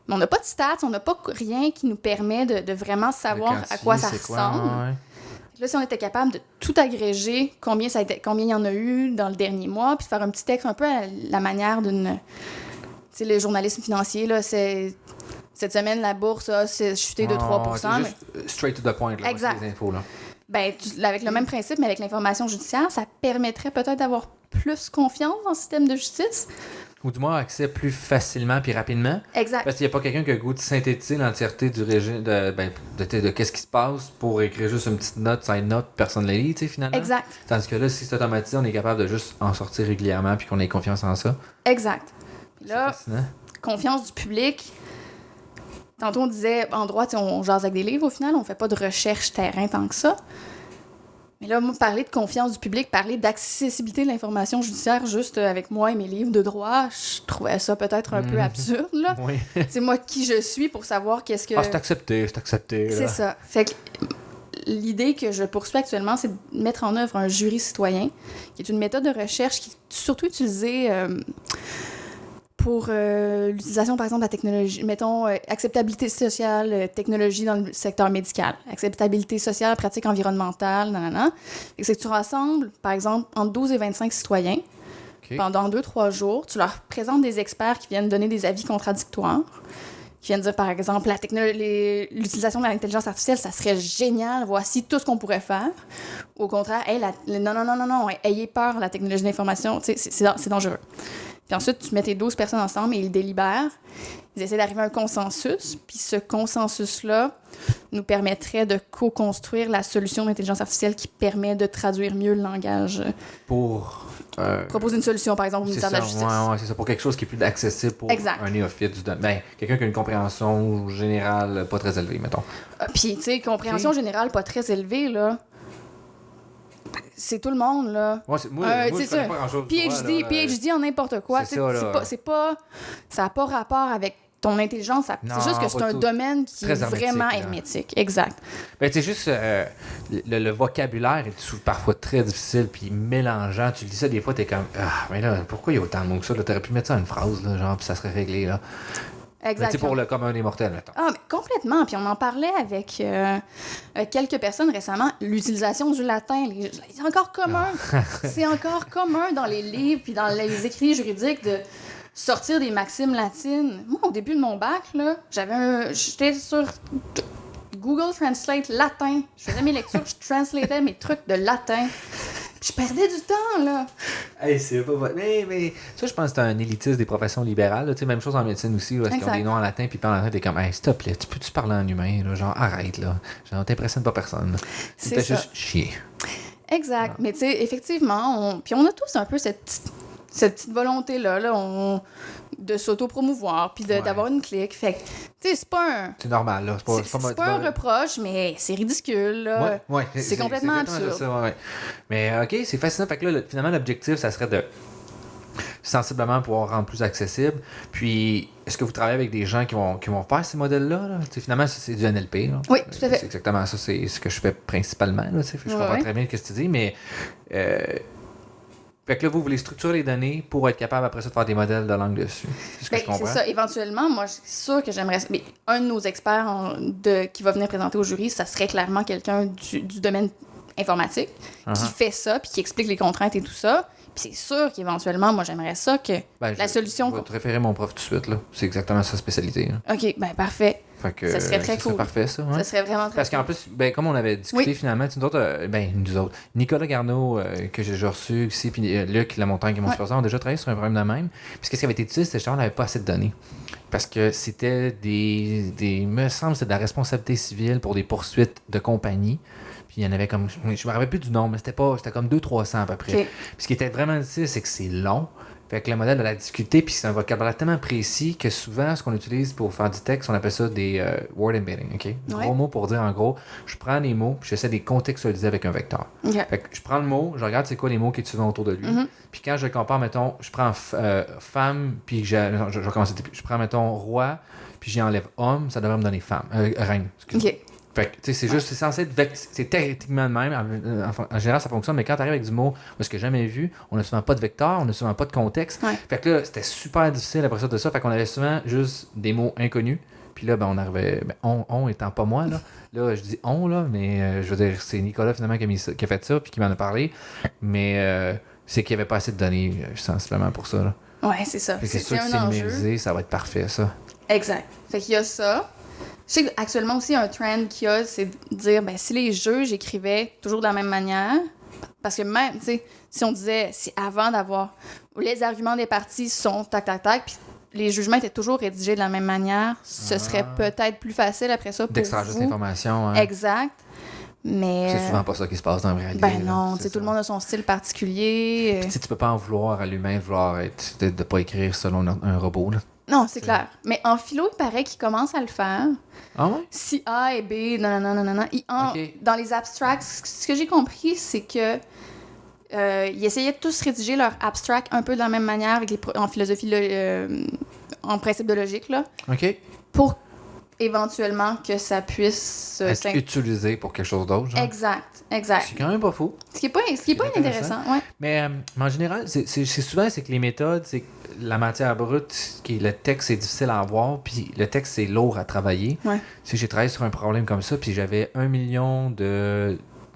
Mais on n'a pas de stats, on n'a pas rien qui nous permet de vraiment savoir à quoi ça ressemble. Ouais. Là, si on était capable de tout agréger, combien il y en a eu dans le dernier mois, puis de faire un petit texte un peu à la manière d'une... Tu sais, le journalisme financier, là, c'est... Cette semaine, la bourse a chuté de 3%. C'est juste straight to the point, là, exact. Les infos, là. Ben, avec le même principe, mais avec l'information judiciaire, ça permettrait peut-être d'avoir plus confiance dans le système de justice. Ou du moins accès plus facilement puis rapidement. Exact. Parce qu'il n'y a pas quelqu'un qui a le goût de synthétiser l'entièreté du régime de qu'est-ce qui se passe pour écrire juste une petite note, side note, personne ne la lit, tu sais, finalement. Exact. Tandis que là, si c'est automatisé, on est capable de juste en sortir régulièrement puis qu'on ait confiance en ça. Exact. Là, c'est fascinant. Confiance du public. Tantôt, on disait, en droit, on jase avec des livres au final, on fait pas de recherche terrain tant que ça. Mais là, moi, parler de confiance du public, parler d'accessibilité de l'information judiciaire juste avec moi et mes livres de droit, je trouvais ça peut-être un peu absurde, là. Oui. C'est moi qui je suis pour savoir qu'est-ce que... c'est accepté. C'est ça. Fait que l'idée que je poursuis actuellement, c'est de mettre en œuvre un jury citoyen, qui est une méthode de recherche qui est surtout utilisée pour l'utilisation, par exemple, de la technologie. Mettons, acceptabilité sociale, technologie dans le secteur médical. Acceptabilité sociale, pratique environnementale, Et c'est que tu rassembles, par exemple, entre 12 et 25 citoyens. Okay. Pendant 2-3 jours, tu leur présentes des experts qui viennent donner des avis contradictoires, qui viennent dire, par exemple, l'utilisation de l'intelligence artificielle, ça serait génial, voici tout ce qu'on pourrait faire. Au contraire, non, ayez peur de la technologie d'information, c'est dangereux. Puis ensuite, tu mets tes 12 personnes ensemble et ils délibèrent. Ils essaient d'arriver à un consensus. Puis ce consensus-là nous permettrait de co-construire la solution d'intelligence artificielle qui permet de traduire mieux le langage. Pour... proposer une solution, par exemple, au ministère de la Justice. Ouais, c'est ça. Pour quelque chose qui est plus accessible pour un néophyte du domaine. Ben, quelqu'un qui a une compréhension générale pas très élevée, mettons. Puis, tu sais, compréhension générale pas très élevée, là... C'est tout le monde, là. Ouais, moi je connais pas grand-chose. PhD en n'importe quoi. C'est ça, là. Ça n'a pas rapport avec ton intelligence. C'est juste que c'est un domaine qui est vraiment hermétique. Exact. Ben, c'est juste le vocabulaire est parfois très difficile, puis mélangeant. Tu dis ça, des fois, t'es comme mais là, pourquoi il y a autant de mots que ça? Là, t'aurais pu mettre ça en une phrase, là, genre, puis ça serait réglé, là. Exactement. Pour le commun des mortels, mettons. Ah, mais complètement. Puis on en parlait avec quelques personnes récemment. L'utilisation du latin, c'est encore commun. C'est encore commun dans les livres puis dans les écrits juridiques de sortir des maximes latines. Moi, au début de mon bac, là, j'étais sur Google Translate latin. Je faisais mes lectures, je translatais mes trucs de latin. Je perdais du temps, là. Hey, c'est pas vrai. Mais ça, je pense que c'est un élitisme des professions libérales. Tu sais, même chose en médecine aussi, là, parce qu'ils ont des noms en latin, puis en latin, t'es comme, hey, s'il te plaît, tu peux-tu parler en humain, là? Genre, arrête, là. Genre, t'impressionnes pas personne. C'est juste chier. Exact. Mais tu sais, effectivement, puis on a tous un peu cette petite volonté-là, de s'auto-promouvoir, puis d'avoir une clique. Fait que, tu sais, c'est pas un... C'est normal, là. C'est pas un reproche, mais c'est ridicule, là. Ouais, c'est complètement absurde. Ça, ouais. Mais, OK, c'est fascinant. Fait que là, finalement, l'objectif, ça serait de sensiblement pouvoir rendre plus accessible. Puis, est-ce que vous travaillez avec des gens qui vont faire ces modèles-là? Là? Finalement, c'est du NLP. Là. Oui, tout à fait. C'est exactement ça. C'est ce que je fais principalement. Là, je comprends très bien ce que tu dis, mais... Fait que là, vous voulez structurer les données pour être capable après ça de faire des modèles de langue dessus. C'est ce que je comprends. C'est ça. Éventuellement, moi, je suis sûre que j'aimerais... Mais un de nos experts qui va venir présenter au jury, ça serait clairement quelqu'un du domaine informatique qui fait ça, puis qui explique les contraintes et tout ça. Puis c'est sûr qu'éventuellement, moi, j'aimerais ça que la solution... Je vais te référer mon prof tout de suite, là. C'est exactement sa spécialité. Là. OK, ben parfait. Fait que, ça serait très cool. C'est parfait, ça. Ouais. Ça serait vraiment très Parce qu'en plus, comme on avait discuté finalement, nous autres, Nicolas Garneau, que j'ai déjà reçu ici, puis Luc Lamontagne, qui est mon superviseur, ont déjà travaillé sur un problème de même. Puis ce qui avait été utilisé, c'était qu'on n'avait pas assez de données. Parce que c'était me semble, c'était de la responsabilité civile pour des poursuites de compagnie. Puis il y en avait comme... Je me rappelle plus du nombre, mais c'était comme 200-300 à peu près. Okay. Puis ce qui était vraiment difficile, c'est que c'est long. Fait que le modèle de la difficulté, puis c'est un vocabulaire tellement précis que souvent, ce qu'on utilise pour faire du texte, on appelle ça des word embedding, OK? Gros mots pour dire, en gros, je prends les mots, puis j'essaie de les contextualiser avec un vecteur. Okay. Fait que je prends le mot, je regarde c'est quoi les mots qui sont autour de lui. Puis quand je le compare, mettons, je prends femme, puis je recommence. Je prends, mettons, roi, puis j'y enlève homme, ça devrait me donner femme. Reine, excusez-moi. Okay. Fait que, tu sais, c'est censé être c'est théoriquement le même. En général, ça fonctionne, mais quand tu arrives avec du mot, parce que j'ai jamais vu, on n'a souvent pas de vecteur, on n'a souvent pas de contexte. Ouais. Fait que là, c'était super difficile après ça de ça. Fait qu'on avait souvent juste des mots inconnus. Puis là, on arrivait, on étant pas moi, là. Là, je dis on, là, mais je veux dire, c'est Nicolas finalement qui a fait ça, puis qui m'en a parlé. Mais c'est qu'il n'y avait pas assez de données, sensiblement, pour ça, là. Ouais, c'est ça. C'est sûr que c'est numérisé, ça va être parfait, ça. Exact. Fait qu'il y a ça. Je sais qu'actuellement aussi, un trend qu'il y a, c'est de dire, si les juges écrivaient toujours de la même manière, parce que même, tu sais, si on disait, si avant d'avoir, les arguments des parties sont tac, tac, tac, puis les jugements étaient toujours rédigés de la même manière, ce serait peut-être plus facile après ça pour d'extraire juste l'information. Hein. Exact. Mais... C'est souvent pas ça qui se passe dans la réalité. Ben non, tu sais, tout le monde a son style particulier. Puis tu peux pas en vouloir à l'humain, de pas écrire selon un robot, là. Non, c'est clair. Mais en philo, il paraît qu'ils commencent à le faire. Ah ouais? Si A et B, non. Dans les abstracts, ce que j'ai compris, c'est que ils essayaient de tous rédiger leur abstract un peu de la même manière en philosophie, en principe de logique, là. OK. Pour éventuellement que ça puisse... être utilisé pour quelque chose d'autre, genre. Exact. C'est quand même pas fou. Ce qui est pas inintéressant, ouais. Mais en général, c'est souvent, c'est que les méthodes, c'est que la matière brute, le texte, c'est difficile à avoir, puis le texte, c'est lourd à travailler. Ouais. Si j'ai travaillé sur un problème comme ça, puis j'avais 1 million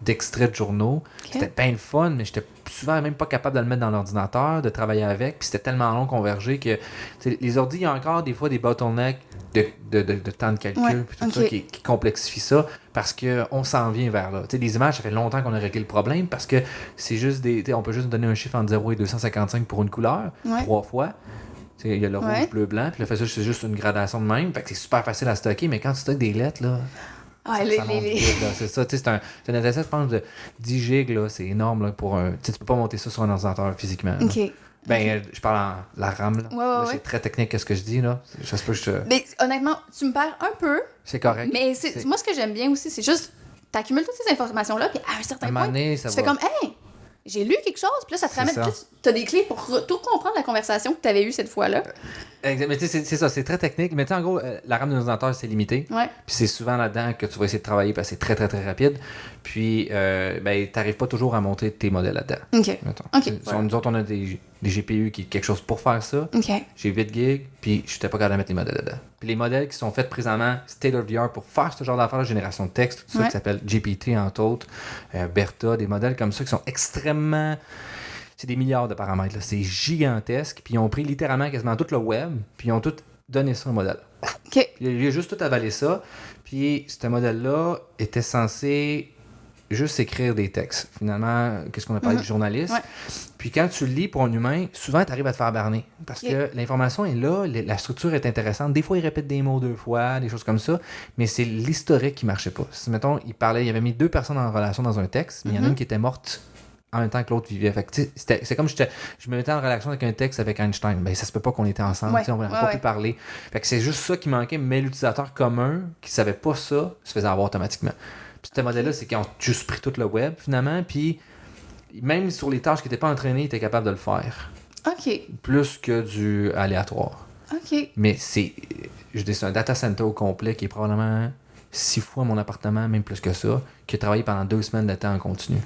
d'extraits de journaux. Okay. C'était bien le fun, mais j'étais souvent même pas capable de le mettre dans l'ordinateur, de travailler avec, puis c'était tellement long converger que les ordi, il y a encore des fois des bottlenecks de temps de calcul, puis tout ça qui complexifie ça, parce qu'on s'en vient vers là. T'sais, les images, ça fait longtemps qu'on a réglé le problème, parce que c'est juste on peut juste donner un chiffre entre 0 et 255 pour une couleur, 3 fois. Il y a le rouge, bleu, blanc, puis là, c'est juste une gradation de même, fait que c'est super facile à stocker, mais quand tu stockes des lettres, là... Ah, ça monte vite, là, c'est ça. C'est un dataset, je pense, de 10 gigs, là, c'est énorme là, pour un... Tu peux pas monter ça sur un ordinateur physiquement. OK. Je parle en la RAM. Là. Ouais. C'est très technique ce que je dis. Là. Je sais pas, Mais honnêtement, tu me perds un peu. C'est correct. Mais moi, ce que j'aime bien aussi, c'est juste, t'accumules toutes ces informations-là, puis à un certain point, tu fais comme, hey, j'ai lu quelque chose, puis là, ça te ramène plus. Tu as des clés pour tout comprendre la conversation que tu avais eue cette fois-là. Mais tu sais, c'est ça, c'est très technique. Mais tu sais, en gros, la RAM de nos ordinateurs, c'est limité. Ouais. Puis c'est souvent là-dedans que tu vas essayer de travailler parce que c'est très, très, très rapide. Puis, ben, tu n'arrives pas toujours à monter tes modèles là-dedans. OK. Nous autres, on a des GPU qui est quelque chose pour faire ça. OK. J'ai 8 gigs, puis je n'étais pas capable de mettre les modèles dedans. Puis les modèles qui sont faits présentement, state of the art, pour faire ce genre d'affaires, la génération de texte, tout ça, qui s'appelle GPT, entre autres, Bertha, des modèles comme ça qui sont extrêmement... C'est des milliards de paramètres, là. C'est gigantesque. Puis ils ont pris littéralement quasiment tout le web, puis ils ont tout donné ça un modèle. OK. Il a juste tout avalé ça. Puis ce modèle-là était censé juste écrire des textes. Finalement, qu'est-ce qu'on a parlé du journaliste. Ouais. Puis quand tu le lis pour un humain, souvent tu arrives à te faire berner. Parce que l'information est là, la structure est intéressante. Des fois, il répète des mots 2 fois, des choses comme ça. Mais c'est l'historique qui marchait pas. Si, mettons, il avait mis 2 personnes en relation dans un texte, mais il y en a une qui était morte en même temps que l'autre vivait. Fait que, c'est comme je me mettais en relation avec un texte avec Einstein. Ben, ça se peut pas qu'on était ensemble. On n'aurait pas pu parler. Fait que c'est juste ça qui manquait, mais l'utilisateur commun qui savait pas ça se faisait avoir automatiquement. Puis ce modèle-là, c'est qu'ils ont juste pris tout le web, finalement, puis même sur les tâches qui n'étaient pas entraînées, ils étaient capables de le faire. OK. Plus que du aléatoire. OK. Mais c'est un data center au complet qui est probablement 6 fois mon appartement, même plus que ça, qui a travaillé pendant 2 semaines de temps en continu.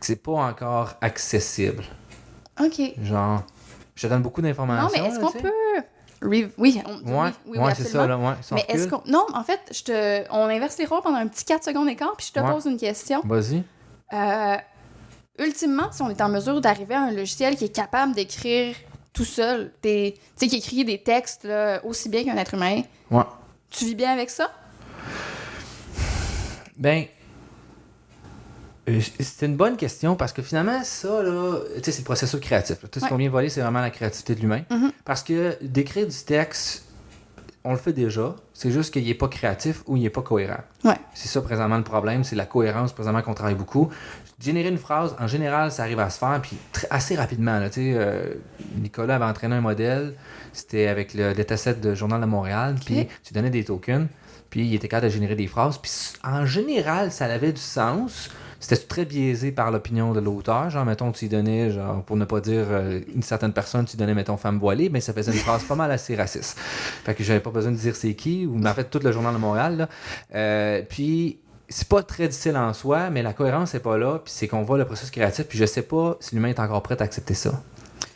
C'est pas encore accessible. OK. Genre, je te donne beaucoup d'informations. Non, mais est-ce qu'on peut... Oui, oui, c'est ça, là, ouais. Mais est-ce qu'on... Non, en fait, on inverse les rôles pendant un petit 4 secondes d'écart, puis je te pose une question. Vas-y. Ultimement, si on est en mesure d'arriver à un logiciel qui est capable d'écrire tout seul, tu sais, qui écrit des textes là, aussi bien qu'un être humain, tu vis bien avec ça? Ben... c'est une bonne question parce que finalement, ça, là, tu sais, c'est le processus créatif. Tout ce qu'on vient de voler, c'est vraiment la créativité de l'humain. Mm-hmm. Parce que d'écrire du texte, on le fait déjà. C'est juste qu'il n'est pas créatif ou il n'est pas cohérent. Ouais. C'est ça, présentement, le problème. C'est la cohérence, présentement, qu'on travaille beaucoup. Générer une phrase, en général, ça arrive à se faire, puis assez rapidement. Là, Nicolas avait entraîné un modèle. C'était avec le dataset de Journal de Montréal. Puis tu donnais des tokens. Puis il était capable de générer des phrases. Puis en général, ça avait du sens. C'était très biaisé par l'opinion de l'auteur. Genre, mettons, tu y donnais, genre, pour ne pas dire une certaine personne, tu donnais, mettons, femme voilée, mais ça faisait une phrase pas mal assez raciste. Fait que j'avais pas besoin de dire c'est qui, ou en fait, tout le Journal de Montréal, là. Puis, c'est pas très difficile en soi, mais la cohérence n'est pas là, puis c'est qu'on voit le processus créatif, puis je sais pas si l'humain est encore prêt à accepter ça.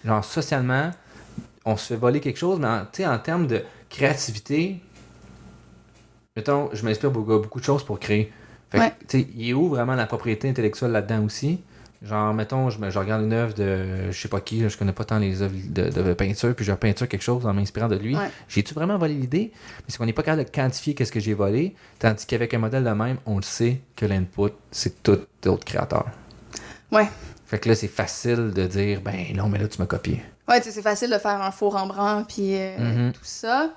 Genre, socialement, on se fait voler quelque chose, mais en termes de créativité, mettons, je m'inspire beaucoup de choses pour créer. Fait que, tu sais, il est où vraiment la propriété intellectuelle là-dedans aussi? Genre, mettons, je regarde une œuvre de je sais pas qui, je connais pas tant les œuvres de peinture, puis je peinture quelque chose en m'inspirant de lui. J'ai-tu vraiment volé l'idée? Mais c'est qu'on n'est pas capable de quantifier qu'est-ce que j'ai volé, tandis qu'avec un modèle de même, on le sait que l'input, c'est tout d'autres créateurs. Ouais. Fait que là, c'est facile de dire, ben non, mais là, tu m'as copié. Ouais, tu sais, c'est facile de faire un faux Rembrandt, puis tout ça.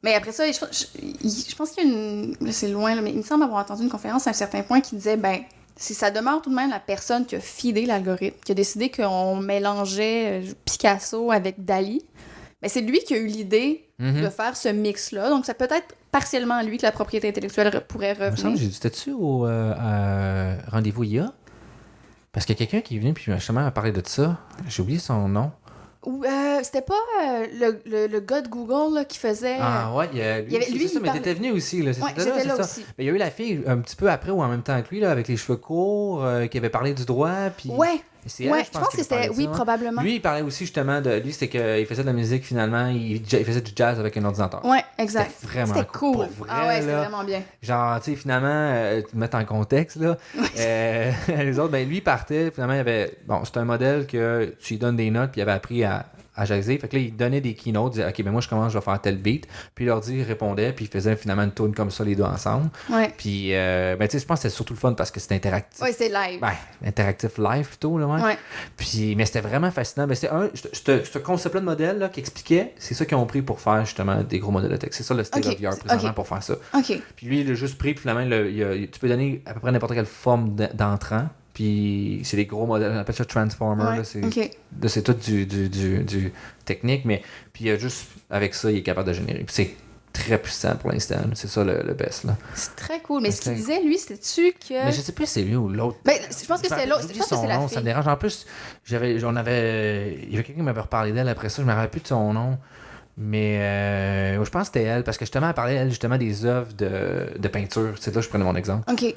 Mais après ça, je pense qu'il y a une... Là, c'est loin, là, mais il me semble avoir entendu une conférence à un certain point qui disait, ben, si ça demeure tout de même la personne qui a feedé l'algorithme, qui a décidé qu'on mélangeait Picasso avec Dali, ben, c'est lui qui a eu l'idée de faire ce mix-là. Donc, c'est peut-être partiellement lui que la propriété intellectuelle pourrait revenir. J'ai dit, c'était-tu au rendez-vous IA? Parce qu'il y a quelqu'un qui est venu puis justement a parlé de ça. J'ai oublié son nom. C'était pas le gars de Google là, qui faisait... Ah ouais, lui, c'est ça, mais t'étais venu aussi. Là. J'étais là aussi. Mais il y a eu la fille un petit peu après ou en même temps que lui, là, avec les cheveux courts, qui avait parlé du droit. Puis... Ouais. C'est elle, je pense que c'était... Oui, probablement. Lui, il parlait aussi justement de... Lui, c'était qu'il faisait de la musique, finalement. Il faisait du jazz avec un ordinateur. Ouais, exact. C'était vraiment cool. Pour vrai, c'était vraiment bien. Genre, tu sais, finalement, mettre en contexte, là. Les autres, ben lui, il partait. Finalement, il y avait... Bon, c'est un modèle que tu lui donnes des notes, puis il avait appris à jazzer. Fait que là, il donnait des keynotes, il disait, OK, ben moi, je commence, je vais faire tel beat. Puis il leur dit, il répondait, puis il faisait finalement une tourne comme ça, les deux ensemble. Ouais. Puis, ben, tu sais, je pense que c'était surtout le fun parce que c'était interactif. Ouais, c'est live. Ben, interactif live plutôt, là, ouais. Puis, mais c'était vraiment fascinant. Mais c'est ce concept-là de modèle, là, qui expliquait, c'est ça qu'ils ont pris pour faire, justement, des gros modèles de texte. C'est ça le state of the art, présentement, pour faire ça. OK. Puis lui, il a juste pris, puis finalement, tu peux donner à peu près n'importe quelle forme d'entrant. Puis c'est des gros modèles, on appelle ça Transformer. Ouais, là, c'est tout du technique, mais puis juste avec ça, il est capable de générer. Puis c'est très puissant pour l'instant. C'est ça le best. Là. C'est très cool. Mais ce qu'il disait, lui, c'était-tu que. Mais je sais plus si c'est lui ou l'autre. Ben, je pense que c'est l'autre. Je pense que c'est la fille. Ça me dérange. En plus, il y avait quelqu'un qui m'avait reparlé d'elle après ça. Je me rappelle plus de son nom. Mais je pense que c'était elle. Parce que justement, elle parlait, elle, justement, des œuvres de peinture. C'est là que je prenais mon exemple. OK.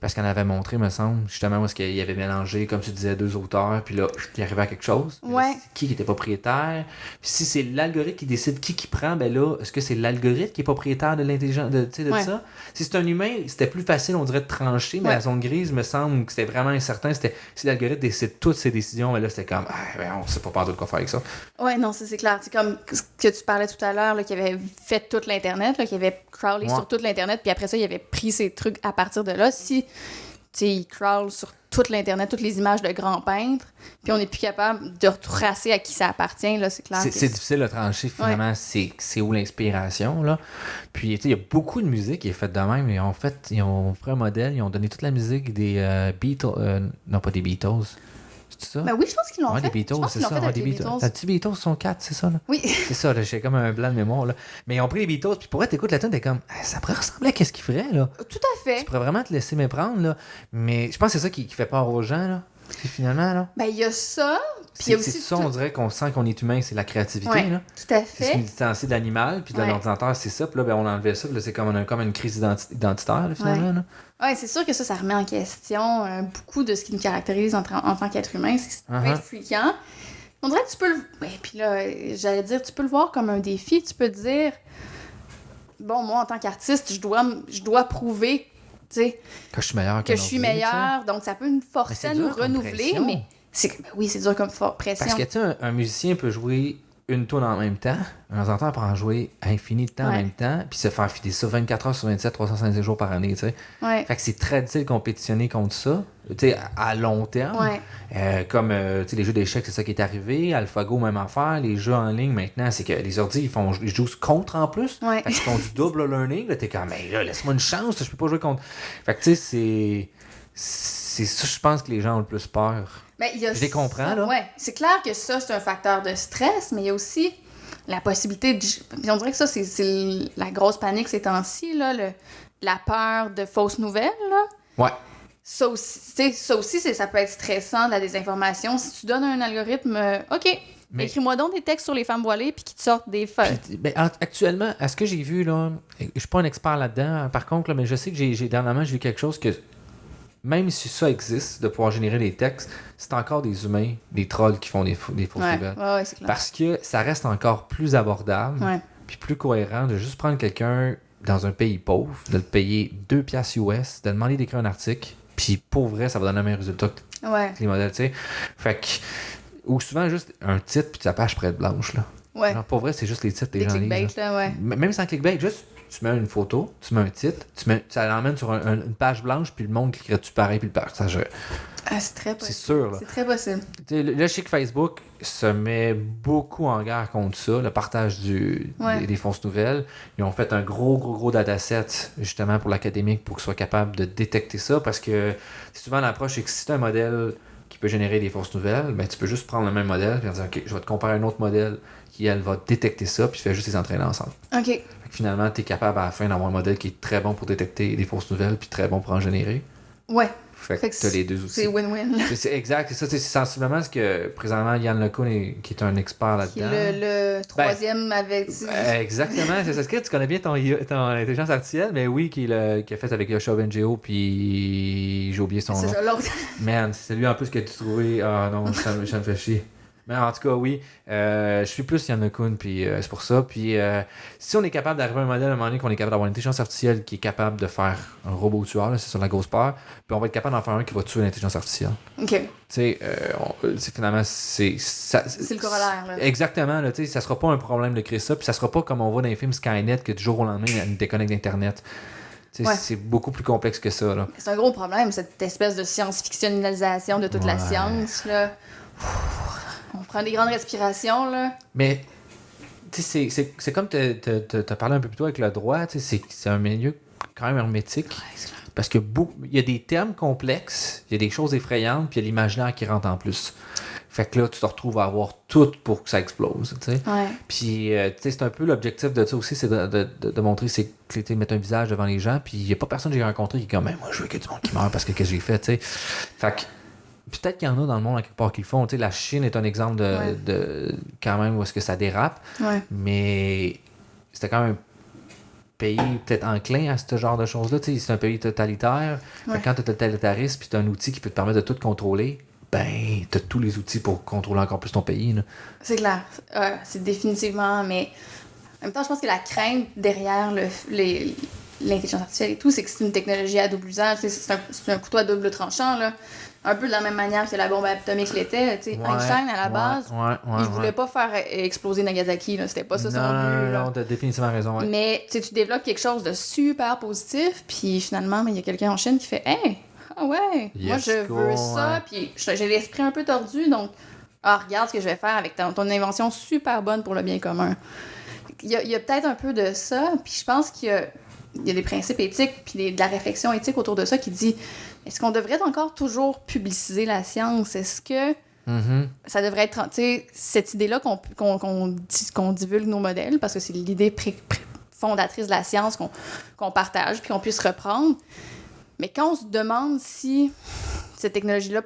Parce qu'elle avait montré, me semble, justement, où est-ce qu'il avait mélangé, comme tu disais, 2 auteurs, puis là, il arrivait à quelque chose. Ouais. Là, qui était propriétaire? Puis si c'est l'algorithme qui décide qui prend, ben là, est-ce que c'est l'algorithme qui est propriétaire de l'intelligence, de ça? Si c'est un humain, c'était plus facile, on dirait, de trancher, mais la zone grise, me semble que c'était vraiment incertain. C'était si l'algorithme décide toutes ses décisions, mais là, c'était comme, on sait pas de quoi faire avec ça. Ouais, non, ça, c'est clair. C'est comme ce que tu parlais tout à l'heure, là, qui avait fait toute l'Internet, là, qui avait crawlé sur toute l'Internet, puis après ça, il avait pris ses trucs à partir de là. Si il crawl sur toute l'Internet, toutes les images de grands peintres, puis on n'est plus capable de retracer à qui ça appartient, là, c'est clair. C'est difficile de trancher, finalement, c'est où l'inspiration, là. Puis, il y a beaucoup de musique qui est faite de même. Ils ont fait un modèle, ils ont donné toute la musique des Beatles, non pas des Beatles. C'est ça? Ben oui, je pense qu'ils l'ont fait. Des Beatles, c'est ça. Des Beatles. Les petits Beatles sont 4, c'est ça, là? Oui. C'est ça, là, j'ai comme un blanc de mémoire, là. Mais ils ont pris les Beatles, puis pour être, t'écoutes la tune, t'es comme, ça pourrait ressembler à qu'est-ce qu'ils feraient, là. Tout à fait. Tu pourrais vraiment te laisser méprendre, là. Mais je pense que c'est ça qui fait peur aux gens, là. Parce que finalement, là. Ben, il y a ça. Puis il y a aussi. C'est ça, on dirait qu'on sent qu'on est humain, c'est la créativité, là. Tout à fait. C'est ce qui nous différencie de l'animal, puis de l'ordinateur, c'est ça. Puis là, ben, on enlevait ça, puis là, c'est comme une crise identitaire, là, finalement, là. Oui, c'est sûr que ça remet en question beaucoup de ce qui nous caractérise en tant qu'être humain. C'est très fréquent. On dirait que tu peux le... puis là, j'allais dire, tu peux le voir comme un défi. Tu peux te dire, bon, moi, en tant qu'artiste, je dois prouver, tu sais... Que je suis meilleur que je suis meilleur. Donc, ça peut nous forcer à nous renouveler, mais... Oui, c'est dur comme pression. Parce que, tu sais, un musicien peut jouer une tourne en même temps, un ordinateur peut en jouer infini de temps en même temps, puis se faire filer ça 24 heures sur 27, 365 jours par année, tu sais. Ouais. Fait que c'est très difficile de compétitionner contre ça, tu sais, à long terme. Ouais. Comme, tu sais, les jeux d'échecs, c'est ça qui est arrivé. AlphaGo, même affaire. Les jeux en ligne, maintenant, c'est que les ordi, ils jouent contre en plus. Ouais. Fait qu'ils font du double learning. Là, t'es comme, mais là, laisse-moi une chance, je peux pas jouer contre. Fait que, tu sais, c'est ça, je pense que les gens ont le plus peur. Ben, je les comprends, là. Ouais, c'est clair que ça, c'est un facteur de stress, mais il y a aussi la possibilité de... Puis on dirait que ça, c'est la grosse panique ces temps-ci, là, la peur de fausses nouvelles, là. Ouais. Ça aussi, ça peut être stressant, de la désinformation. Si tu donnes un algorithme, OK, écris-moi donc des textes sur les femmes voilées puis qui te sortent des feuilles. Ben, actuellement, à ce que j'ai vu, là, je suis pas un expert là-dedans, par contre, là, mais je sais que dernièrement, j'ai vu quelque chose que... Même si ça existe, de pouvoir générer des textes, c'est encore des humains, des trolls qui font des fausses nouvelles. Ouais, c'est clair. Parce que ça reste encore plus abordable, puis plus cohérent de juste prendre quelqu'un dans un pays pauvre, de le payer 2$ US, de demander d'écrire un article, puis pour vrai, ça va donner le même résultat que les modèles, tu sais. Fait que... Ou souvent juste un titre, puis ta page pourrait être blanche, là. Ouais. Genre, pour vrai, c'est juste les titres des gens clickbait, lisent. là, ouais. Même sans clickbait, juste... Tu mets une photo, tu mets un titre, ça l'emmène sur une page blanche, puis le monde cliquerait dessus pareil, puis le partage. C'est très possible. C'est sûr, là. C'est très possible. Là, je sais que Facebook se met beaucoup en guerre contre ça, le partage des fausses nouvelles. Ils ont fait un gros dataset, justement, pour l'académique, pour qu'ils soient capables de détecter ça, parce que souvent l'approche, c'est que si tu as un modèle qui peut générer des fausses nouvelles, ben, tu peux juste prendre le même modèle, puis dire, OK, je vais te comparer un autre modèle qui, elle, va détecter ça, puis tu fais juste les entraîner ensemble. OK. Finalement, tu es capable à la fin d'avoir un modèle qui est très bon pour détecter des fausses nouvelles puis très bon pour en générer. Ouais. Fait que tu as les deux aussi. C'est win-win. C'est exact. C'est sensiblement ce que, présentement, Yann LeCun, qui est un expert là-dedans. Qui est le troisième avec... Exactement. C'est ça. Tu connais bien ton intelligence artificielle, mais oui, qui a fait avec Yoshua Bengio, puis j'ai oublié son nom. C'est ça, l'autre. Man, c'est lui en plus que tu trouvais... Ah non, ça me fait chier. Mais en tout cas, oui, je suis plus Yann LeCun, puis c'est pour ça. Puis si on est capable d'arriver à un modèle à un moment donné qu'on est capable d'avoir une intelligence artificielle qui est capable de faire un robot tueur, là, c'est sur la grosse peur, puis on va être capable d'en faire un qui va tuer l'intelligence artificielle. OK. Tu sais, finalement, c'est le corollaire, là. Exactement, là, tu sais, ça sera pas un problème de créer ça, puis ça sera pas comme on voit dans les films Skynet, que du jour au lendemain, il y a une déconnecte d'Internet. C'est beaucoup plus complexe que ça, là. C'est un gros problème, cette espèce de science-fictionnalisation de toute la science, là. On prend des grandes respirations, là. Mais, tu sais, c'est comme t'as parlé un peu plus tôt avec le droit, tu sais, c'est un milieu quand même hermétique. Ouais, parce que il y a des termes complexes, il y a des choses effrayantes, puis il y a l'imaginaire qui rentre en plus. Fait que là, tu te retrouves à avoir tout pour que ça explose, tu sais. Ouais. Puis, tu sais, c'est un peu l'objectif de ça aussi, c'est de montrer, c'est que tu mettre un visage devant les gens. Puis, il n'y a pas personne que j'ai rencontré qui est comme, moi, je veux qu'il y ait du monde qui meurt parce que qu'est-ce que j'ai fait, tu sais. Fait que, peut-être qu'il y en a dans le monde à quelque part qui le font. Tu sais, la Chine est un exemple de quand même où est-ce que ça dérape. Ouais. Mais c'était quand même un pays peut-être enclin à ce genre de choses-là. Tu sais, c'est un pays totalitaire. Ouais. Quand tu as le totalitarisme puis tu as un outil qui peut te permettre de tout contrôler, ben, tu as tous les outils pour contrôler encore plus ton pays. Là. C'est clair. C'est définitivement, mais en même temps, je pense que la crainte derrière l'intelligence artificielle et tout, c'est que c'est une technologie à double usage. C'est un couteau à double tranchant, là. Un peu de la même manière que la bombe atomique l'était. Einstein, à la base, il voulait pas faire exploser Nagasaki. Là. C'était pas ça son but. Non, t'as définitivement raison. Ouais. Mais tu développes quelque chose de super positif, puis finalement, il y a quelqu'un en Chine qui fait « Hey, ah ouais, moi je veux ça. » Puis j'ai l'esprit un peu tordu, donc regarde ce que je vais faire avec ton invention super bonne pour le bien commun. Il y a peut-être un peu de ça, puis je pense qu'il y a des principes éthiques, puis de la réflexion éthique autour de ça qui dit est-ce qu'on devrait encore toujours publiciser la science? Est-ce que ça devrait être, tu sais, cette idée-là qu'on divulgue nos modèles, parce que c'est l'idée fondatrice de la science qu'on partage, puis qu'on puisse reprendre. Mais quand on se demande si cette technologie-là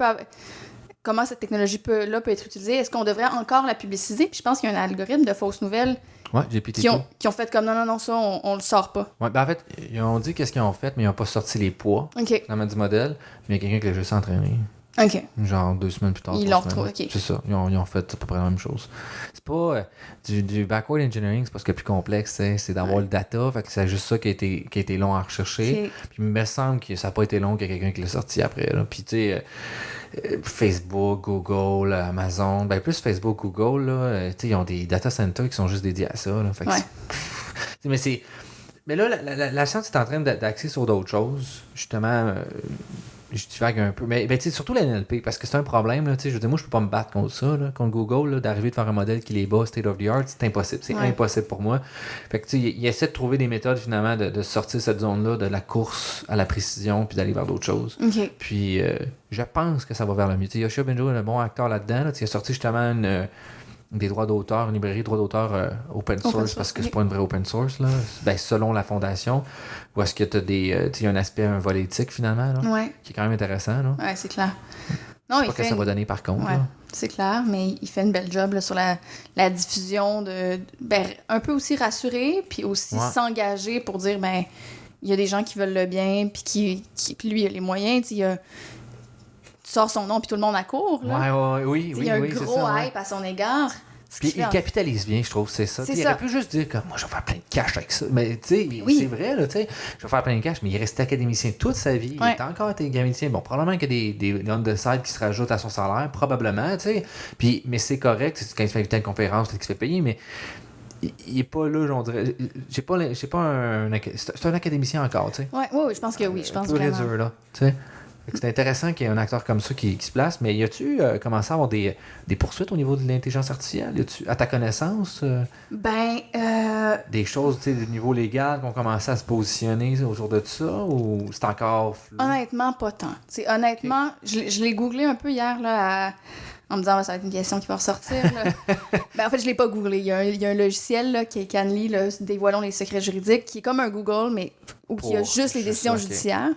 comment cette technologie-là peut être utilisée, est-ce qu'on devrait encore la publiciser? Puis je pense qu'il y a un algorithme de fausses nouvelles qui ont fait comme non, ça, on le sort pas. Ouais, ben en fait, ils ont dit qu'est-ce qu'ils ont fait, mais ils n'ont pas sorti les poids finalement du modèle. Mais il y a quelqu'un qui l'a juste entraîné. OK. Genre 2 semaines plus tard. Ils l'ont retrouvé, OK. C'est ça. Ils ont fait à peu près la même chose. C'est pas du backward engineering, c'est pas ce qui est plus complexe, c'est d'avoir le data. Fait que c'est juste ça qui a été long à rechercher. Okay. Puis il me semble que ça n'a pas été long qu'il y a quelqu'un qui l'a sorti après. Là. Puis tu sais, Facebook, Google, Amazon, ben plus Facebook, Google, là, ils ont des data centers qui sont juste dédiés à ça. Là. Fait que mais là, la science est en train d'axer sur d'autres choses. Justement, je divague un peu. Mais surtout la NLP, parce que c'est un problème. Là, je veux dire, moi, je peux pas me battre contre ça. Là, contre Google, là, d'arriver de faire un modèle qui les bat state of the art, c'est impossible. C'est impossible pour moi. Fait que il essaie de trouver des méthodes, finalement, de sortir cette zone-là de la course à la précision puis d'aller vers d'autres choses. Okay. Puis, je pense que ça va vers le mieux. Yoshua Bengio est un bon acteur là-dedans. Là, il a sorti justement des droits d'auteur, une librairie de droits d'auteur open source, parce que c'est pas une vraie open source, là. Ben, selon la fondation. Ou est-ce que tu as y a un aspect, un volet éthique, finalement, là, qui est quand même intéressant. Là. Ouais, c'est clair. Non, je sais pas que ça va donner, par contre. Ouais, c'est clair, mais il fait une belle job là, sur la diffusion un peu aussi rassurer, puis aussi s'engager pour dire, il y a des gens qui veulent le bien, puis puis lui, il a les moyens, tu sors son nom, puis tout le monde accourt. Là. Oui, il y a un gros ça, hype à son égard. Puis il capitalise bien, je trouve, c'est ça. Il aurait pu juste dire comme moi, je vais faire plein de cash avec ça. Mais tu sais, c'est vrai, là, tu sais, je vais faire plein de cash, mais il est resté académicien toute sa vie. Il est encore académicien. Bon, probablement qu'il y a des on the side qui se rajoutent à son salaire, probablement, tu sais. Puis, mais c'est correct, quand il se fait inviter à une conférence, peut-être qu'il se fait payer, mais il est pas là, on dirait. C'est un académicien encore, tu sais. Oui, je pense que oui. Je pense vraiment. Dur, là, tu sais. C'est intéressant qu'il y ait un acteur comme ça qui se place, mais y a-tu commencé à avoir des poursuites au niveau de l'intelligence artificielle? À ta connaissance? Des choses, tu sais, au niveau légal qui ont commencé à se positionner autour de ça, ou c'est encore flou? Honnêtement, pas tant. Honnêtement, je l'ai googlé un peu hier, là, en me disant ça va être une question qui va ressortir. Là. En fait, je l'ai pas googlé. Il y a un logiciel là, qui est Canly, là, Dévoilons les secrets juridiques, qui est comme un Google, mais où il y a juste les décisions judiciaires.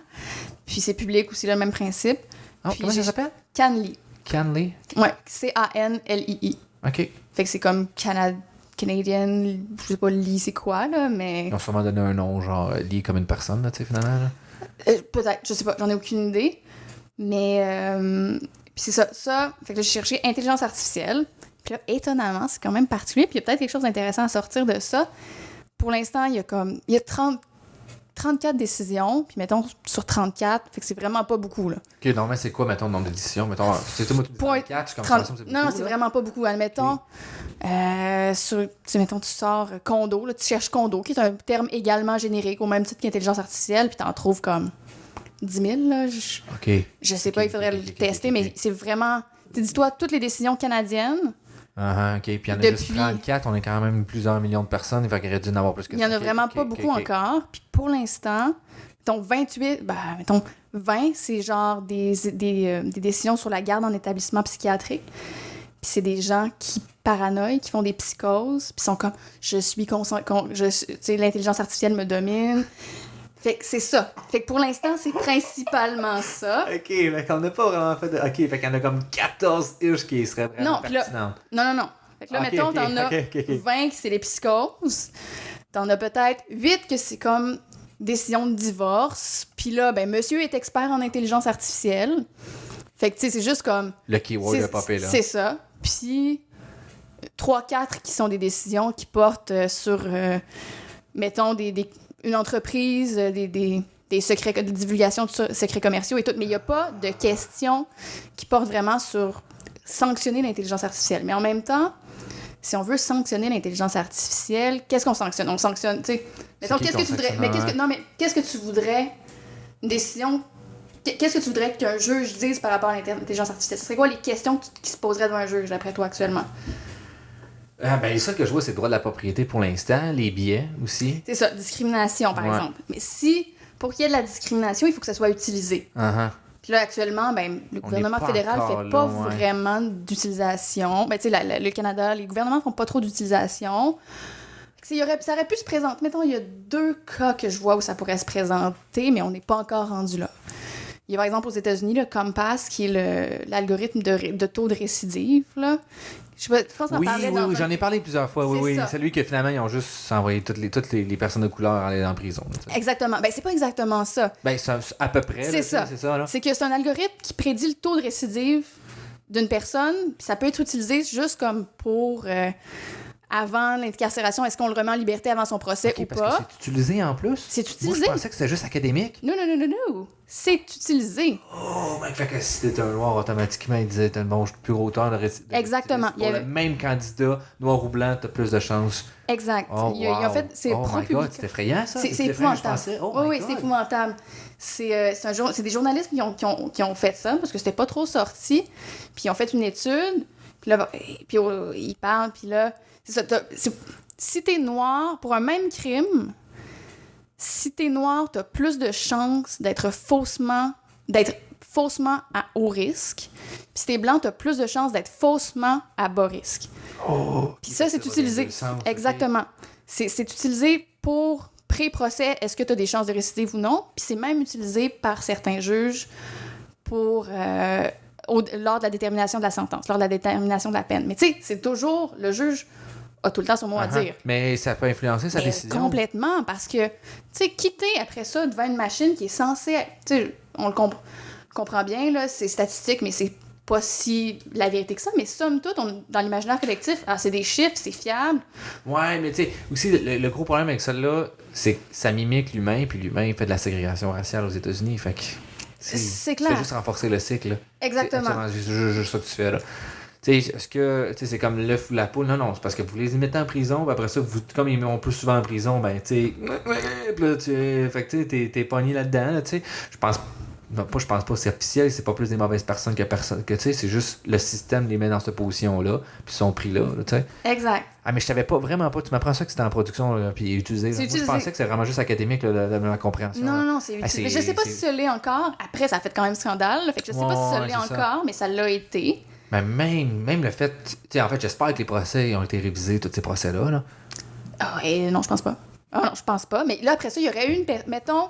Puis c'est public aussi, le même principe. Puis comment ça s'appelle? Canly. Canly? Ouais, Canlii. OK. Fait que c'est comme Canadian, je sais pas, Lee, c'est quoi, là, mais... Ils ont sûrement donné un nom, genre Lee comme une personne, là, tu sais, finalement. Là. Peut-être, je sais pas, j'en ai aucune idée. Mais... Puis c'est ça. Fait que là, j'ai cherché intelligence artificielle. Puis là, étonnamment, c'est quand même particulier. Puis il y a peut-être quelque chose d'intéressant à sortir de ça. Pour l'instant, il y a 34 décisions. Puis mettons, sur 34, fait que c'est vraiment pas beaucoup, là. OK, non, mais c'est quoi, mettons, le nombre de décisions? Mettons, c'est moi, tu dis 34, je commence c'est beaucoup. Non, c'est vraiment pas beaucoup. Admettons, mettons, tu sors condo, là, tu cherches condo, qui est un terme également générique, au même titre qu'intelligence artificielle, puis t'en trouves comme 10 000, là. Je sais pas, il faudrait le tester, mais c'est vraiment... Dis-toi, toutes les décisions canadiennes... OK. Puis il y en a juste 34, on est quand même plusieurs millions de personnes, il faudrait dû en avoir plus que ça. Il y en a vraiment pas beaucoup encore. Puis pour l'instant, mettons 28... mettons 20, c'est genre des décisions sur la garde en établissement psychiatrique. puis c'est des gens qui paranoïent, qui font des psychoses, puis sont comme « tu sais, l'intelligence artificielle me domine ». Fait que c'est ça. Fait que pour l'instant, c'est principalement ça. OK, fait qu'on n'a pas vraiment fait de... OK, fait qu'il y en a comme 14-ish qui seraient vraiment pertinentes. Non. Fait que là, mettons, t'en as 20 qui c'est les psychoses. T'en as peut-être 8 que c'est comme décision de divorce. Puis là, ben, monsieur est expert en intelligence artificielle. Fait que, tu sais, c'est juste comme... Le keyword a popé, là. C'est ça. Puis 3-4 qui sont des décisions qui portent sur, mettons, une entreprise, des secrets de divulgation de secrets commerciaux et tout. Mais il n'y a pas de questions qui portent vraiment sur sanctionner l'intelligence artificielle. Mais en même temps, si on veut sanctionner l'intelligence artificielle, qu'est-ce qu'on sanctionne? On sanctionne, tu sais... Mettons, qu'est-ce que tu voudrais... Mais qu'est-ce que tu voudrais... Une décision... Qu'est-ce que tu voudrais qu'un juge dise par rapport à l'intelligence artificielle? Ce serait quoi les questions qui se poseraient devant un juge, d'après toi, actuellement? Ah, ben, ça que je vois, c'est le droit de la propriété pour l'instant, les billets aussi. C'est ça, discrimination, par exemple. Mais si, pour qu'il y ait de la discrimination, il faut que ça soit utilisé. Puis là, actuellement, ben, le gouvernement fédéral ne fait pas vraiment d'utilisation. Ben, tu sais, le Canada, les gouvernements ne font pas trop d'utilisation. Ça aurait pu se présenter. Mettons, il y a 2 cas que je vois où ça pourrait se présenter, mais on n'est pas encore rendu là. Il y a par exemple aux États-Unis le Compass, qui est l'algorithme de taux de récidive, là. Je pense qu'on parlait oui, j'en ai parlé plusieurs fois. Oui. Celui que finalement, ils ont juste envoyé toutes les personnes de couleur aller en prison. Là, exactement. Ben, c'est pas exactement ça. Ben, à peu près. C'est ça. C'est que c'est un algorithme qui prédit le taux de récidive d'une personne, puis ça peut être utilisé juste comme pour... avant l'incarcération, est-ce qu'on le remet en liberté avant son procès ou parce pas? Que c'est utilisé en plus? C'est utilisé. Moi, je pensais que c'était juste académique. Non. C'est utilisé. Oh, ben, fait que si t'es un noir, automatiquement, il disait t'as un bon plus gros auteur de récit. Exactement. Pour le même candidat, noir ou blanc, t'as plus de chances. Exact. Oh, wow. En fait, c'est God, c'est effrayant, ça. C'est épouvantable. Oui, c'est épouvantable. C'est des journalistes qui ont fait ça, parce que c'était pas trop sorti. Puis ils ont fait une étude, puis là, ils parlent, puis là... C'est ça, si t'es noir, pour un même crime, si t'es noir, t'as plus de chances d'être faussement à haut risque. Puis si t'es blanc, t'as plus de chances d'être faussement à bas risque. Puis ça, c'est utilisé. Exactement. Okay. C'est utilisé pour pré-procès. Est-ce que t'as des chances de récidive ou non? Puis c'est même utilisé par certains juges pour... lors de la détermination de la sentence, lors de la détermination de la peine. Mais tu sais, c'est toujours le juge... a tout le temps son mot à dire. Mais ça peut influencer sa décision. Complètement, parce que, tu sais, quitter après ça devant une machine qui est censée... Tu sais, on le comprend bien, là, c'est statistique, mais c'est pas si la vérité que ça. Mais somme toute, dans l'imaginaire collectif, c'est des chiffres, c'est fiable. Ouais, mais tu sais, aussi, le gros problème avec ça-là, c'est que ça mimique l'humain, puis l'humain fait de la ségrégation raciale aux États-Unis, fait que... C'est clair. Tu fais juste renforcer le cycle, là. Exactement. C'est juste ça que tu fais, là. Est-ce que c'est comme l'œuf ou la poule? Non, c'est parce que vous les mettez en prison, puis après ça, comme ils vont plus souvent en prison, ben, tu sais, fait que t'es pogné là-dedans, là, tu sais. Je pense pas que c'est officiel, c'est pas plus des mauvaises personnes que tu sais, c'est juste le système les met dans cette position-là, puis ils sont pris là, tu sais. Exact. Ah, mais je savais pas vraiment pas, tu m'apprends ça que c'était en production, là, puis utilisé. Moi, je pensais que c'était vraiment juste académique, là, de ma compréhension. Non, c'est utilisé. Mais je sais pas si ça l'est encore. Après, ça a fait quand même scandale, là, fait que je sais pas si ça l'est encore, mais ça l'a été. Mais même le fait... Tu sais, en fait, j'espère que les procès ont été révisés, tous ces procès-là. Là. Non, je pense pas. Non, je pense pas. Mais là, après ça, il y aurait eu mettons,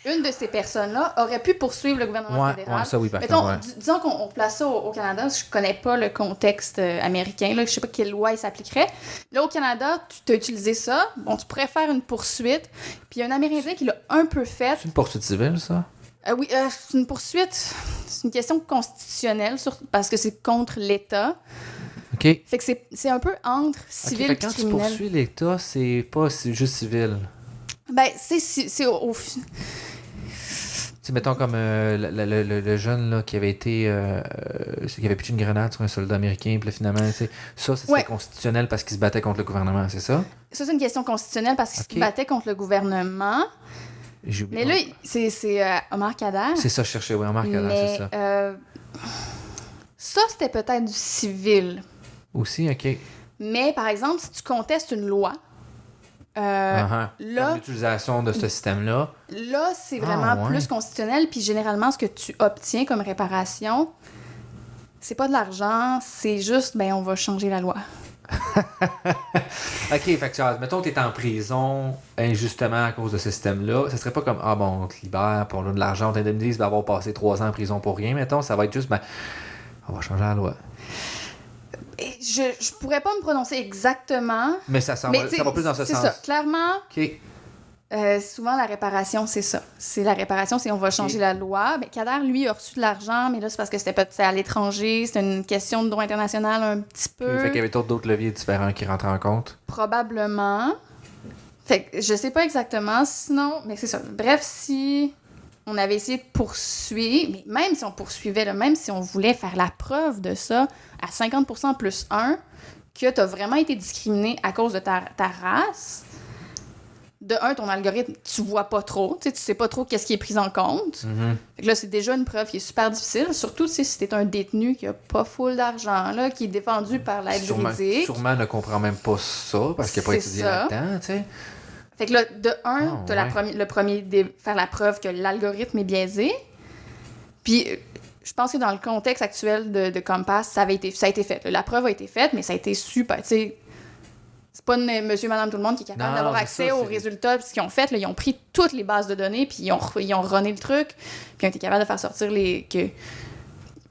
une de ces personnes-là aurait pu poursuivre le gouvernement fédéral. Ouais, ça, oui, par mettons, contre, disons qu'on place ça au Canada, je connais pas le contexte américain, là, je sais pas quelle loi il s'appliquerait. Là, au Canada, tu as utilisé ça. Bon, tu pourrais faire une poursuite. Puis il y a un Amérindien qui l'a un peu fait. C'est une poursuite civile, ça? Oui, c'est une poursuite. C'est une question constitutionnelle parce que c'est contre l'État. OK. Fait que c'est un peu entre civil et criminel. Quand tu poursuis l'État, c'est juste civil. Ben, c'est au... Tu sais, mettons comme le jeune là, qui avait été... qui avait pitché une grenade sur un soldat américain, puis là, finalement, ça, c'était constitutionnel parce qu'il se battait contre le gouvernement, c'est ça? Ça, c'est une question constitutionnelle parce qu'il se battait contre le gouvernement. Mais là, c'est Omar Khadr. C'est ça, je cherchais, oui, Omar Khadr, c'est ça. Ça, c'était peut-être du civil. Aussi, OK. Mais, par exemple, si tu contestes une loi, là... l'utilisation de ce système-là. Là, c'est vraiment plus constitutionnel, puis généralement, ce que tu obtiens comme réparation, c'est pas de l'argent, c'est juste, ben, on va changer la loi. OK, fait que, mettons que t'es en prison injustement à cause de ce système-là, ça serait pas comme, ah bon, on te libère, puis on a de l'argent, on t'indemnise d'avoir passé 3 ans en prison pour rien, mettons, ça va être juste, ben, on va changer la loi. Je pourrais pas me prononcer exactement. Mais ça va plus dans ce sens. C'est ça, clairement. OK. Souvent, la réparation, c'est ça. C'est la réparation, c'est on va changer la loi. Ben, Kader, lui, a reçu de l'argent, mais là, c'est parce que c'était à l'étranger. C'était une question de droit international un petit peu. Fait qu'il y avait d'autres leviers différents qui rentraient en compte. Probablement. Fait que je sais pas exactement, sinon... Mais c'est ça. Bref, si on avait essayé de poursuivre, mais même si on poursuivait, là, même si on voulait faire la preuve de ça à 50% plus 1, que t'as vraiment été discriminé à cause de ta race... De un, ton algorithme, tu vois pas trop. Tu sais pas trop qu'est-ce qui est pris en compte. Mm-hmm. Fait que là, c'est déjà une preuve qui est super difficile. Surtout si t'es un détenu qui a pas full d'argent, là, qui est défendu par l'aide juridique. Sûrement ne comprend même pas ça parce qu'il n'a pas étudié là-dedans, tu sais. Fait que là, de un, t'as le premier faire la preuve que l'algorithme est biaisé. Puis, je pense que dans le contexte actuel de Compass, ça a été fait. La preuve a été faite, mais ça a été super, tu sais... C'est pas monsieur, madame, tout le monde qui est capable d'avoir accès aux résultats. Puis ce qu'ils ont fait, là, ils ont pris toutes les bases de données, puis ils ont runné le truc, puis ils ont été capables de faire sortir les... Puis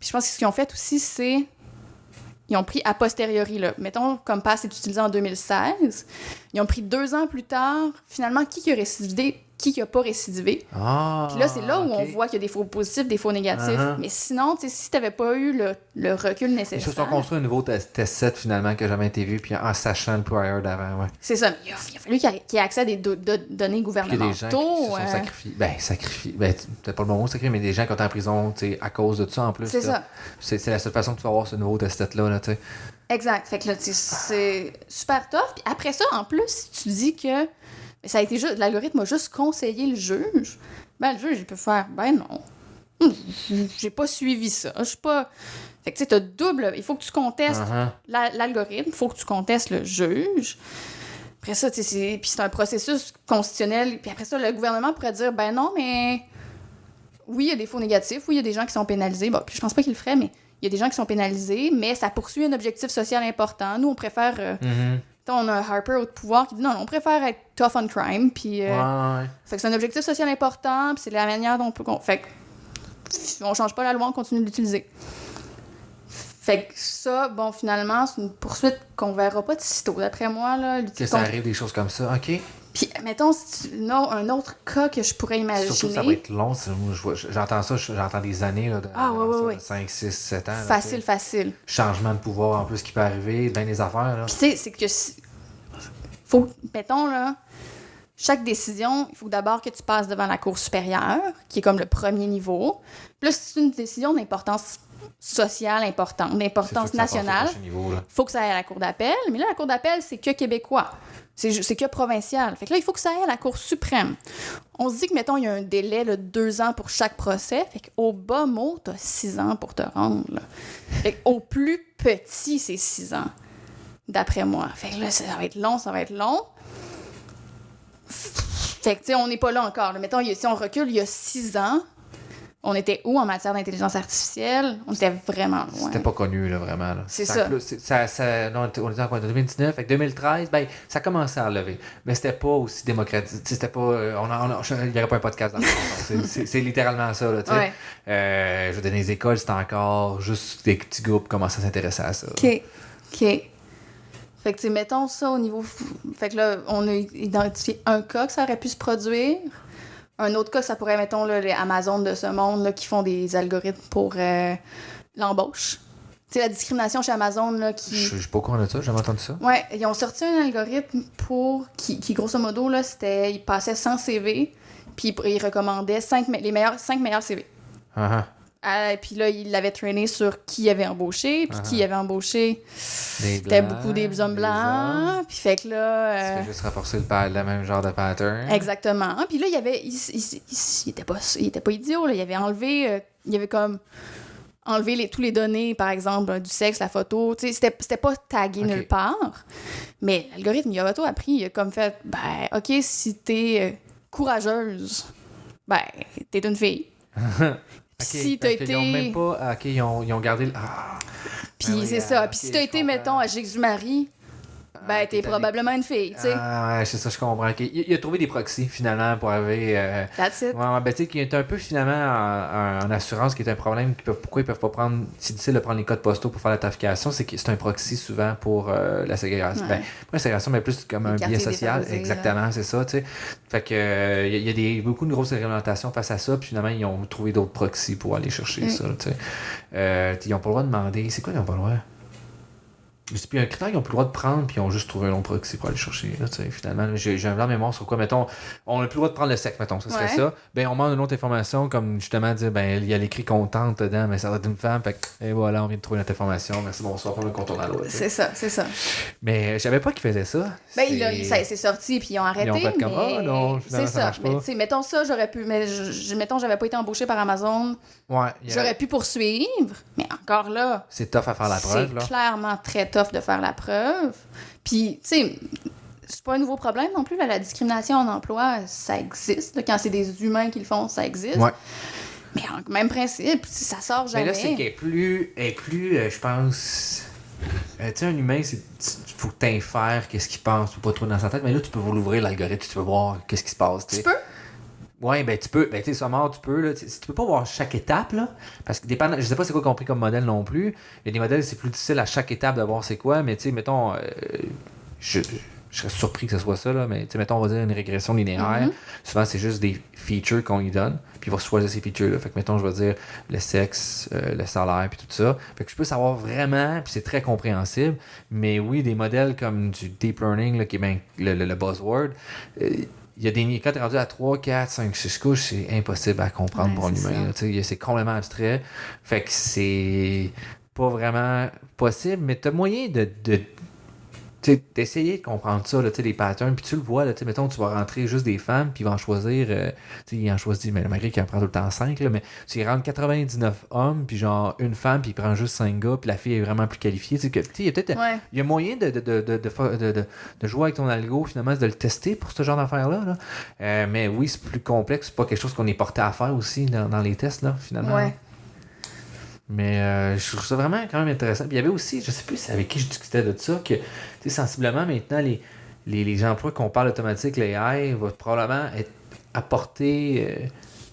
je pense que ce qu'ils ont fait aussi, c'est... Ils ont pris a posteriori, là. Mettons, Compass est utilisé en 2016. Ils ont pris 2 ans plus tard, finalement, qui a récidivé, qui a pas récidivé. Puis là, c'est là où on voit qu'il y a des faux positifs, des faux négatifs. Mais sinon, tu sais, si t'avais pas eu le recul nécessaire... Ils se sont construits un nouveau test set, finalement, qui n'a jamais été vu, puis en sachant le prior d'avant, ouais. C'est ça. Il a fallu qu'il y ait accès à des données gouvernementaux. Il y a des gens qui se sont sacrifiés. Ben, peut-être pas le bon mot sacrifié, mais des gens qui ont été en prison, tu sais, à cause de ça, en plus. C'est ça. C'est la seule façon que tu vas avoir ce nouveau test set-là, tu sais. Exact. Fait que là, c'est super tough. Puis après ça, en plus, si tu dis que ça a été juste... L'algorithme a juste conseillé le juge, ben le juge, il peut faire... Ben non. J'ai pas suivi ça. Je suis pas... Fait que tu sais, t'as double... Il faut que tu contestes l'algorithme, il faut que tu contestes le juge. Après ça, tu sais, puis c'est un processus constitutionnel. Puis après ça, le gouvernement pourrait dire, ben non, mais... Oui, il y a des faux négatifs. Oui, il y a des gens qui sont pénalisés. Bon, puis je pense pas qu'il le ferait, mais il y a des gens qui sont pénalisés, mais ça poursuit un objectif social important. Nous, on préfère... On a un Harper au pouvoir qui dit non, on préfère être tough on crime. Puis, fait que c'est un objectif social important, puis c'est la manière dont on peut. Fait que on change pas la loi, on continue de l'utiliser. Fait que ça, bon, finalement, c'est une poursuite qu'on verra pas de sitôt, d'après moi. Là, que ça arrive des choses comme ça, OK. Puis, mettons, un autre cas que je pourrais imaginer. Surtout, ça va être long. J'entends ça, j'entends des années, là, de 5, 6, 7 ans. Là, facile. Changement de pouvoir, en plus, qui peut arriver, bien des affaires. Là. Puis, tu sais, c'est que... Faut, mettons, là, chaque décision, il faut d'abord que tu passes devant la Cour supérieure, qui est comme le premier niveau. Puis là, c'est une décision d'importance sociale importante, d'importance nationale. Il faut que ça aille à la Cour d'appel. Mais là, la Cour d'appel, c'est que québécois. C'est que provincial. Fait que là, il faut que ça aille à la Cour suprême. On se dit que, mettons, il y a un délai de 2 ans pour chaque procès. Fait qu'au bas mot, t'as 6 ans pour te rendre. Là. Fait qu'au plus petit, c'est 6 ans. D'après moi. Fait que là, ça va être long. Fait que, tu sais, on n'est pas là encore. Là. Mettons, si on recule, il y a 6 ans, on était où en matière d'intelligence artificielle? On était vraiment loin. C'était pas connu, là, vraiment. Là. C'est ça. Non, on était en 2019, avec 2013, ben, ça commençait à lever. Mais c'était pas aussi démocratique. C'était pas... il n'y aurait pas un podcast dans le fond. C'est littéralement ça, là, tu sais. Ouais. Je veux dire, dans les écoles, c'était encore juste des petits groupes qui commençaient à s'intéresser à ça. OK. Fait que, tu sais, mettons ça au niveau... Fait que là, on a identifié un cas que ça aurait pu se produire. Un autre cas, ça pourrait, mettons, là, les Amazon de ce monde là, qui font des algorithmes pour l'embauche. Tu sais, la discrimination chez Amazon, là, qui... Je sais pas au courant de ça, j'ai jamais entendu ça. Ouais, ils ont sorti un algorithme qui grosso modo, là, c'était... Ils passaient 100 CV, puis ils recommandaient les 5 meilleurs CV. Puis là, il l'avait traîné sur qui avait embauché, puis qui avait embauché. C'était beaucoup des hommes blancs. Puis fait que là... Ça fait juste renforcer le même genre de pattern. Exactement. Puis là, il était pas idiot, là. Il avait enlevé... il avait comme enlevé tous les données, par exemple, du sexe, la photo. Tu sais, c'était pas tagué nulle part. Mais l'algorithme, il a appris, il a comme fait, ben, OK, si t'es courageuse, ben, t'es une fille. Puis si t'as été... Ils ont même pas... OK, ils ont gardé... Puis oui, c'est ça. Puis si t'as été, mettons, à Jésus-Marie... Ben, t'es probablement une fille, tu sais. Ouais, c'est ça, je comprends. Okay. Il a trouvé des proxys, finalement, pour arriver... That's it. Ouais, ben, tu sais, qui est un peu, finalement, en assurance, qui est un problème. Pourquoi ils peuvent pas prendre... C'est difficile de prendre les codes postaux pour faire la trafication, c'est que c'est un proxy, souvent, pour la ségrégation. Ouais. Ben, pas la ségrégation, mais plus comme un biais social. Exactement, c'est ça, tu sais. Fait que, il y a beaucoup de grosses réglementations face à ça, puis finalement, ils ont trouvé d'autres proxys pour aller chercher ça, tu sais. Ils ont pas le droit de demander... C'est quoi, ils ont pas le droit? Je sais plus, un critère qu'ils n'ont plus le droit de prendre, puis ils ont juste trouvé un long proxy pour aller chercher. Là, finalement, j'ai un blanc de mémoire sur quoi. Mettons, on n'a plus le droit de prendre le sexe, mettons, ça serait ça. Ben, on demande une autre information, comme justement dire, ben, il y a l'écrit contente dedans, mais ça doit être une femme. Fait que, et voilà, on vient de trouver notre information. Merci, bonsoir, on le contourne la loi. C'est ça. Mais je savais pas qu'ils faisaient ça. Ben, c'est sorti, puis ils ont arrêté. Ils ont fait comme, non, c'est ça. Mais, tu sais, mettons ça, j'aurais pu. Mais mettons, j'avais pas été embauché par Amazon. Ouais. J'aurais pu poursuivre, mais encore là. C'est tough à faire la preuve, là. C'est clairement très tough de faire la preuve. Puis, tu sais, c'est pas un nouveau problème non plus. Là, la discrimination en emploi, ça existe. Là, quand c'est des humains qui le font, ça existe. Ouais. Mais même principe, ça sort jamais. Mais là, c'est qu'elle est plus je pense... tu sais, un humain, il faut que tu infères qu'est-ce qu'il pense, tu peux pas trop dans sa tête, mais là, tu peux l'ouvrir, l'algorithme, tu peux voir qu'est-ce qui se passe. Tu peux? Ouais, ben tu peux. Ben tu sais, mort, tu peux. Là, tu peux pas voir chaque étape, là. Parce que dépendant. Je sais pas c'est quoi compris comme modèle non plus. Il y a des modèles, c'est plus difficile à chaque étape de voir c'est quoi, mais tu sais, mettons. Je serais surpris que ce soit ça, là, mais tu sais, mettons, on va dire une régression linéaire. Souvent, c'est juste des features qu'on lui donne, puis il va choisir ces features-là. Fait que, mettons, je vais dire le sexe, le salaire, puis tout ça. Fait que je peux savoir vraiment, puis c'est très compréhensible. Mais oui, des modèles comme du deep learning, là, qui est bien le buzzword, il y a des quand tu es rendu à 3, 4, 5, 6 couches, c'est impossible à comprendre pour un humain. C'est complètement abstrait. Fait que c'est pas vraiment possible, mais tu as moyen d'essayer de comprendre ça, là, les patterns, puis tu le vois, là, mettons, tu vas rentrer juste des femmes, puis ils vont en choisir, il en choisit, mais malgré qu'il en prend tout le temps 5, là, mais tu rentres 99 hommes, puis genre une femme, puis il prend juste 5 gars, puis la fille est vraiment plus qualifiée. Il y a peut-être il y a moyen de jouer avec ton algo, finalement, de le tester pour ce genre d'affaires-là. Là. Mais oui, c'est plus complexe, c'est pas quelque chose qu'on est porté à faire aussi dans les tests, là, finalement. Ouais. Mais je trouve ça vraiment quand même intéressant. Puis il y avait aussi, je sais plus avec qui je discutais de ça, que sensiblement maintenant, les emplois qu'on parle automatique, l'AI, va probablement avoir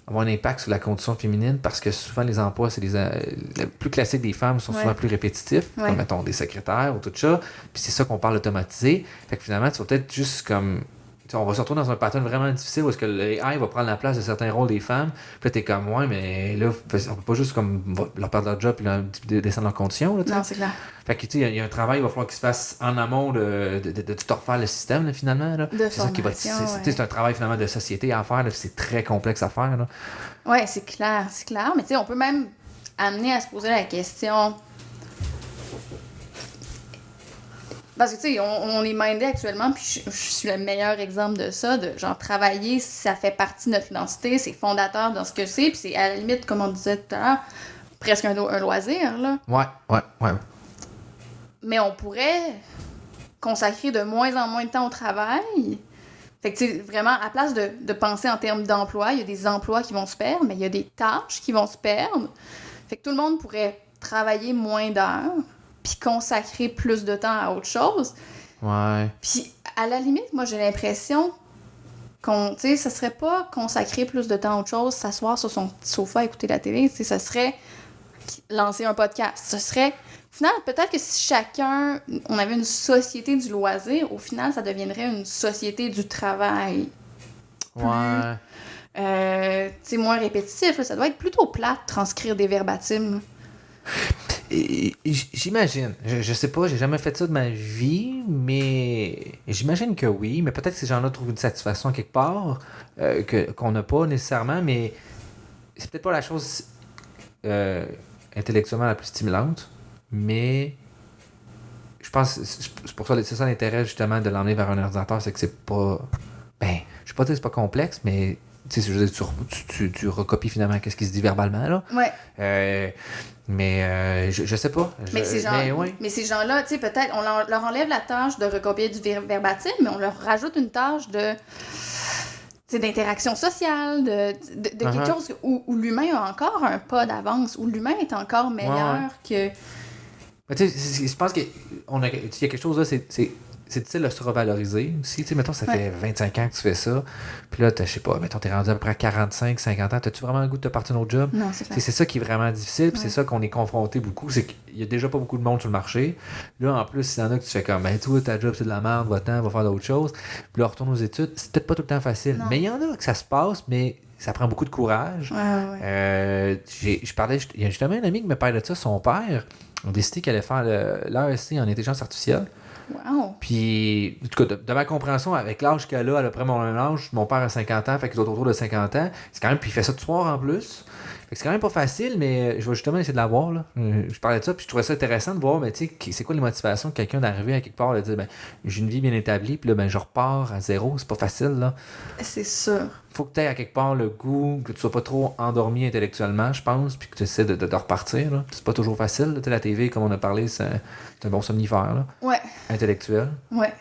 un impact sur la condition féminine parce que souvent les emplois, c'est le plus classique des femmes sont souvent plus répétitifs, comme mettons des secrétaires ou tout ça. Puis c'est ça qu'on parle automatisé. Fait que finalement, tu vas peut-être juste comme... on va se retrouver dans un pattern vraiment difficile où est-ce que l'AI va prendre la place de certains rôles des femmes. Puis là, t'es comme, ouais, mais là, on peut pas juste comme leur perdre leur job et descendre leurs conditions. Là, non, c'est clair. Fait que, tu sais, il y a un travail, il va falloir qu'il se fasse en amont de tout refaire le système, là, finalement. Là. C'est ça qui va c'est un travail, finalement, de société à faire. Là, c'est très complexe à faire. Là. Ouais, c'est clair. Mais tu sais, on peut même amener à se poser la question... Parce que, tu sais, on est mindé actuellement, puis je suis le meilleur exemple de ça, de genre travailler, ça fait partie de notre identité, c'est fondateur dans ce que c'est, puis c'est à la limite, comme on disait tout à l'heure, presque un loisir, là. Ouais. Mais on pourrait consacrer de moins en moins de temps au travail. Fait que, tu sais, vraiment, à place de penser en termes d'emploi, il y a des emplois qui vont se perdre, mais il y a des tâches qui vont se perdre. Fait que tout le monde pourrait travailler moins d'heures, puis consacrer plus de temps à autre chose. Ouais. Puis, à la limite, moi, j'ai l'impression tu sais, ça serait pas consacrer plus de temps à autre chose, s'asseoir sur son sofa, écouter la télé, tu sais, ça serait lancer un podcast. Ce serait... Au final, peut-être que si on avait une société du loisir, au final, ça deviendrait une société du travail. Ouais. Tu sais, moins répétitif, là, ça doit être plutôt plate, transcrire des verbatims. J'imagine. Je sais pas, j'ai jamais fait ça de ma vie, mais j'imagine que oui. Mais peut-être que ces gens-là trouvent une satisfaction quelque part qu'on n'a pas nécessairement, mais c'est peut-être pas la chose intellectuellement la plus stimulante, mais je pense que c'est pour ça, c'est ça l'intérêt justement de l'emmener vers un ordinateur, c'est que c'est pas... Ben, je sais pas dire que c'est pas complexe, mais tu sais, je veux dire, tu recopies finalement qu'est-ce qui se dit verbalement, là. Ouais. Mais je sais pas. Mais ces gens-là, tu sais, peut-être, on leur enlève la tâche de recopier du verbatim, mais on leur rajoute une tâche de d'interaction sociale, de quelque chose où l'humain a encore un pas d'avance, où l'humain est encore meilleur que... Mais tu sais, je pense qu'il y a quelque chose là, c'est difficile de se revaloriser aussi. Tu sais, mettons, ça fait 25 ans que tu fais ça. Puis là, je sais pas, mettons, t'es rendu à peu près à 45, 50 ans. T'as-tu vraiment le goût de te partir d'un autre job? Non, c'est clair. C'est ça qui est vraiment difficile. Puis c'est ça qu'on est confronté beaucoup. C'est qu'il y a déjà pas beaucoup de monde sur le marché. Là, en plus, s'il y en a que tu fais comme, ben, toi, ta job, c'est de la merde, va-t'en, va faire d'autres choses. Puis là, retourne aux études. C'est peut-être pas tout le temps facile. Non. Mais il y en a que ça se passe, mais ça prend beaucoup de courage. Je parlais, il y a justement un ami qui me parlait de ça. Son père a décidé qu'il allait faire l'AEC en intelligence artificielle. Wow. Puis, en tout cas, de ma compréhension, avec l'âge qu'elle a, à peu près mon âge, mon père a 50 ans, fait qu'il est autour de 50 ans. C'est quand même, puis il fait ça de soir en plus. Fait que c'est quand même pas facile, mais je vais justement essayer de l'avoir, là. Je parlais de ça, puis je trouvais ça intéressant de voir, mais tu sais, c'est quoi les motivations de quelqu'un d'arriver à quelque part, de dire, ben, j'ai une vie bien établie, puis là, ben, je repars à zéro, c'est pas facile, là. C'est sûr. Faut que tu aies à quelque part le goût, que tu sois pas trop endormi intellectuellement, je pense, puis que tu essaies de repartir, là. C'est pas toujours facile, là. Tu sais, la TV, comme on a parlé, c'est un bon somnifère, là. Ouais. Intellectuel. Ouais.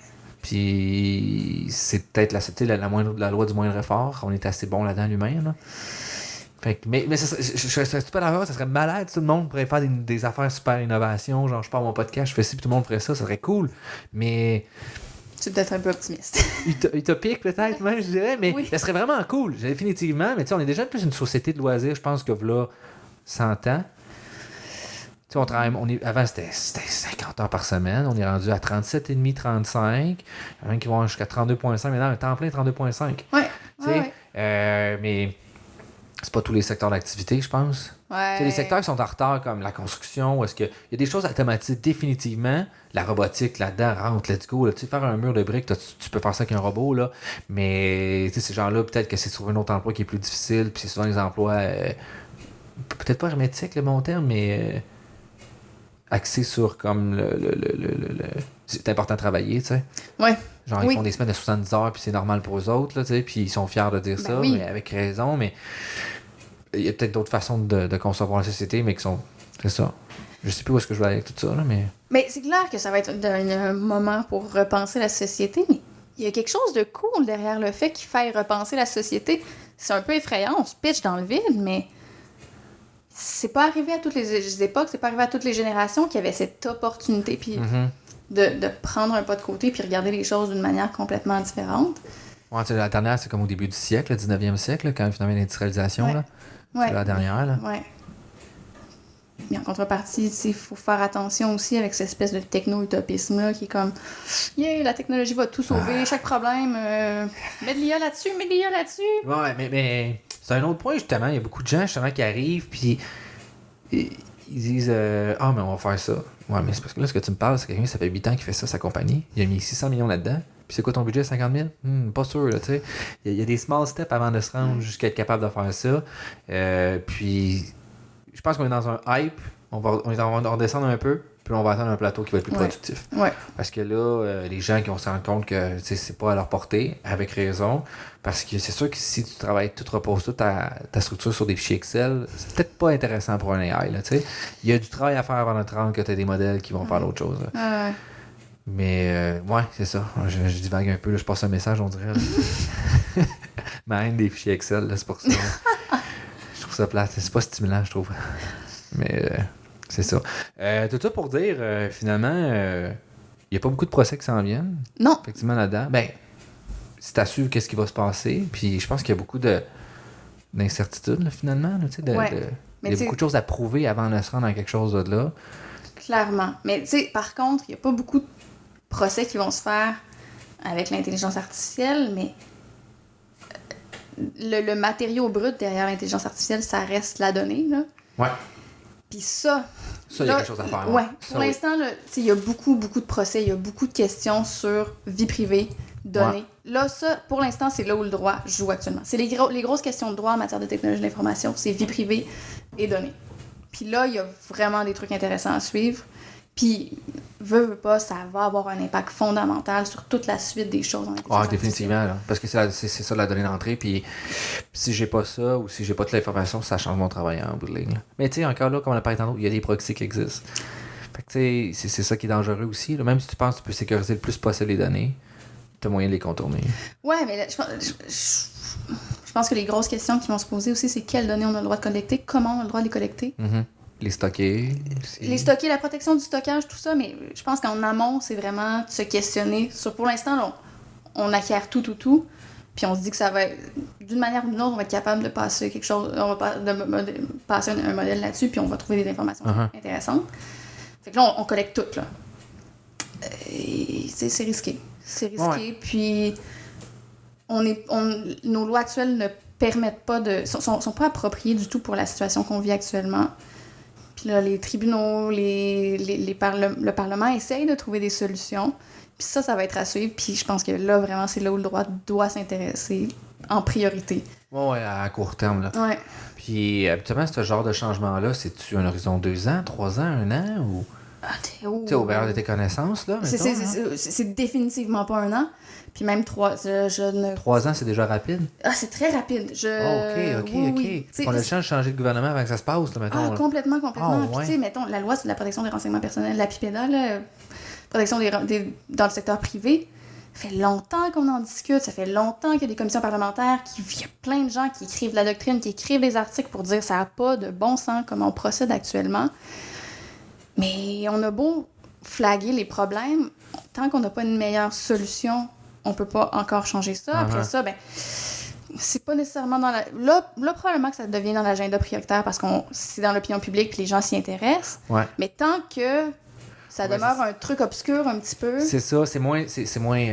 Puis c'est peut-être la loi du moindre effort. On est assez bon là-dedans, l'humain, là. Fait que, mais je serais super d'accord, ça serait malade, tout le monde pourrait faire des affaires super innovation, genre je pars mon podcast, je fais ci, puis tout le monde ferait ça, ça serait cool. Mais... Tu es peut-être un peu optimiste. Utopique peut-être, même, je dirais, mais ça serait vraiment cool, définitivement. Mais tu sais, on est déjà plus une société de loisirs, je pense que là, 100 ans. Tu sais, on travaille, avant c'était 50 heures par semaine, on est rendu à 37,5, 35. Il y en a qui vont jusqu'à 32,5, maintenant un temps plein 32,5. Ouais. Tu sais, mais c'est pas tous les secteurs d'activité, je pense. Ouais. Tu sais, les secteurs qui sont en retard, comme la construction, est-ce qu'il y a des choses automatiques, définitivement. La robotique, là-dedans, rentre, let's go. Là. Tu sais, faire un mur de briques, tu peux faire ça avec un robot, là. Mais, tu sais, ces gens-là, peut-être que c'est de trouver un autre emploi qui est plus difficile, puis c'est souvent des emplois, peut-être pas hermétiques, le bon terme, mais axés sur, comme, c'est important de travailler, tu sais. Ouais. Genre, ils font des semaines de 70 heures, puis c'est normal pour eux autres, là, tu sais, puis ils sont fiers de dire ça, mais avec raison, mais il y a peut-être d'autres façons de concevoir la société, mais qui sont... C'est ça. Je sais plus où est-ce que je vais aller avec tout ça, là, mais... Mais c'est clair que ça va être un moment pour repenser la société, mais il y a quelque chose de cool derrière le fait qu'il faille repenser la société. C'est un peu effrayant, on se pitche dans le vide, mais c'est pas arrivé à toutes les époques, c'est pas arrivé à toutes les générations qui avaient cette opportunité, puis de prendre un pas de côté puis regarder les choses d'une manière complètement différente. Ouais, tu sais, la dernière, c'est comme au début du siècle, le 19e siècle, là, quand finalement l'industrialisation, là. C'est la dernière, là. Ouais. Mais en contrepartie, il faut faire attention aussi avec cette espèce de techno-utopisme-là qui est comme « Yeah, la technologie va tout sauver, chaque problème, mets de l'IA là-dessus, mets de l'IA là-dessus! » Ouais, mais c'est un autre point, justement. Il y a beaucoup de gens, justement, qui arrivent, puis ils disent « Ah, mais on va faire ça. » Ouais, mais c'est parce que là, ce que tu me parles, c'est quelqu'un, ça fait 8 ans qu'il fait ça, sa compagnie. Il a mis 600 millions là-dedans. Puis c'est quoi ton budget, 50 000? Pas sûr, là, tu sais. Il y a des small steps avant de se rendre jusqu'à être capable de faire ça. Puis je pense qu'on est dans un hype. On va redescendre un peu, puis on va atteindre un plateau qui va être plus productif. Ouais. Parce que là, les gens qui vont se rendre compte que c'est pas à leur portée, avec raison. Parce que c'est sûr que si tu travailles, tu reposes toute ta structure sur des fichiers Excel, c'est peut-être pas intéressant pour un AI. Là, tu sais. Il y a du travail à faire avant de te rendre que tu as des modèles qui vont faire l'autre chose. Mais, ouais, c'est ça. Je divague un peu, là, je passe un message, on dirait. Ma haine des fichiers Excel, là, c'est pour ça. Je trouve ça plate. C'est pas stimulant, je trouve. Mais, c'est ça. Tout ça pour dire, finalement, il n'y a pas beaucoup de procès qui s'en viennent. Non. Effectivement, là-dedans. Ben, si t'assures qu'est-ce qui va se passer, puis je pense qu'il y a beaucoup d'incertitudes, là, finalement. Là, il y a beaucoup de choses à prouver avant de se rendre à quelque chose de là. Clairement. Mais, tu sais, par contre, il n'y a pas beaucoup de procès qui vont se faire avec l'intelligence artificielle, mais le matériau brut derrière l'intelligence artificielle, ça reste la donnée, là. Ouais. Puis ça, il y a quelque chose à faire. Ouais. Pour l'instant, il y a beaucoup de procès, il y a beaucoup de questions sur vie privée, données. Ouais. Là, ça, pour l'instant, c'est là où le droit joue actuellement. C'est les grosses questions de droit en matière de technologie de l'information, c'est vie privée et données. Puis là, il y a vraiment des trucs intéressants à suivre. Puis, veut pas, ça va avoir un impact fondamental sur toute la suite des choses. Définitivement. Là. Parce que c'est ça la donnée d'entrée. Puis, si j'ai pas ça ou si j'ai pas toute l'information, ça change mon travail en bout de ligne. Là. Mais tu sais, encore là, comme on a parlé tantôt, il y a des proxys qui existent. Fait que tu sais, c'est ça qui est dangereux aussi. Là. Même si tu penses que tu peux sécuriser le plus possible les données, t'as moyen de les contourner. Ouais, mais là, je pense que les grosses questions qui vont se poser aussi, c'est quelles données on a le droit de collecter, comment on a le droit de les collecter. Mm-hmm. Les stocker. Les stocker, la protection du stockage, tout ça, mais je pense qu'en amont, c'est vraiment de se questionner sur, pour l'instant, là, on acquiert tout, puis on se dit que ça va être, d'une manière ou d'une autre, on va être capable de passer quelque chose, on va passer un modèle là-dessus, puis on va trouver des informations intéressantes. Fait que là, on collecte tout, là. Et c'est risqué. C'est risqué, puis nos lois actuelles ne permettent pas sont pas appropriées du tout pour la situation qu'on vit actuellement. Puis là, les tribunaux, le Parlement essayent de trouver des solutions. Puis ça va être à suivre. Puis je pense que là, vraiment, c'est là où le droit doit s'intéresser en priorité. Ouais, à court terme, là. Ouais. Puis, habituellement, ce genre de changement-là, c'est-tu un horizon 2 ans, 3 ans, 1 an, ou... Tu sais, au meilleur de tes connaissances, là, mettons, c'est définitivement pas 1 an. Puis même 3... 3 ans, c'est déjà rapide? Ah, c'est très rapide. OK. Oui. On a le chance de changer de gouvernement avant que ça se passe, là, mettons. Ah, complètement. Ah, Puis, tu sais, mettons, la loi sur la protection des renseignements personnels, la PIPEDA, là, protection dans le secteur privé, ça fait longtemps qu'on en discute, ça fait longtemps qu'il y a des commissions parlementaires, il y a plein de gens qui écrivent de la doctrine, qui écrivent des articles pour dire que ça n'a pas de bon sens comment on procède actuellement. Mais on a beau flaguer les problèmes, tant qu'on n'a pas une meilleure solution, on peut pas encore changer ça. Après ça, ben c'est pas nécessairement dans la... Là, probablement que ça devient dans l'agenda prioritaire parce que c'est dans l'opinion publique puis les gens s'y intéressent. Ouais. Mais tant que ça demeure un truc obscur un petit peu... C'est ça, c'est moins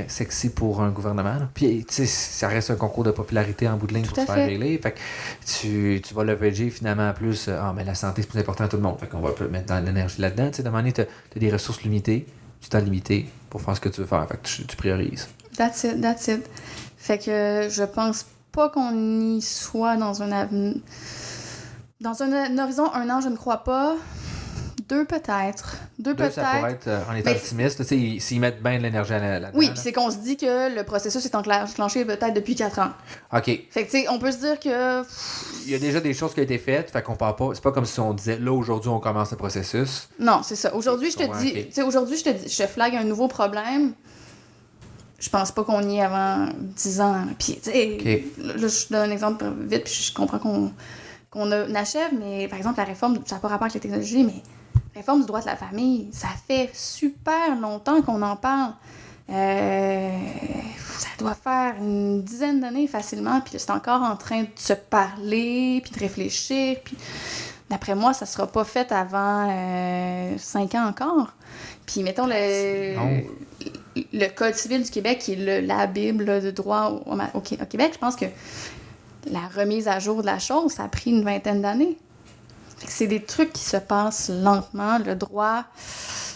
sexy pour un gouvernement. Là. Puis, tu sais, ça reste un concours de popularité en bout de ligne pour se faire régler. Fait que tu vas leverager finalement plus... mais la santé, c'est plus important à tout le monde. Fait qu'on va mettre dans l'énergie là-dedans. Tu sais, de manière, t'as des ressources limitées, du temps limité pour faire ce que tu veux faire. Fait que tu priorises. That's it. Fait que je pense pas qu'on y soit dans un avenir... Dans un horizon 1 an, je ne crois pas. 2 peut-être. 2 peut-être. Ça pourrait être, en étant optimiste, tu sais, s'ils mettent bien de l'énergie là-dedans. Oui, puis c'est qu'on se dit que le processus est enclenché peut-être depuis 4 ans. OK. Fait que, tu sais, on peut se dire que... Il y a déjà des choses qui ont été faites, fait qu'on parle pas... C'est pas comme si on disait, là, aujourd'hui, on commence le processus. Non, c'est ça. Aujourd'hui, je te dis... Tu sais, aujourd'hui, je te flague un nouveau problème. Je pense pas qu'on y est avant 10 ans. Puis, tu sais, là, je donne un exemple vite, puis je comprends qu'on achève, mais par exemple, la réforme, ça n'a pas rapport avec la technologie, mais la réforme du droit de la famille, ça fait super longtemps qu'on en parle. Ça doit faire une dizaine d'années facilement, puis c'est encore en train de se parler, puis de réfléchir, puis d'après moi, ça sera pas fait avant 5 ans encore. Puis mettons le Code civil du Québec, qui est la Bible de droit au Québec, je pense que la remise à jour de la chose, ça a pris une 20aine d'années. C'est des trucs qui se passent lentement. Le droit,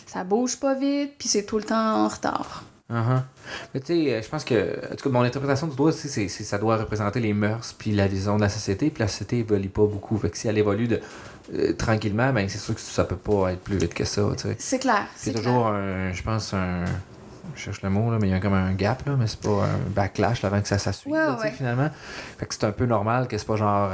ça bouge pas vite, puis c'est tout le temps en retard. Mais tu sais, je pense que, en tout cas, mon interprétation du droit, c'est ça doit représenter les mœurs puis la vision de la société, puis la société évolue pas beaucoup. Fait que si elle évolue tranquillement, ben c'est sûr que ça peut pas être plus vite que ça, tu sais. C'est clair. C'est toujours je pense je cherche le mot, là, mais il y a comme un gap, là, mais c'est pas un backlash là, avant que ça s'assuie, finalement. Fait que c'est un peu normal que c'est pas genre...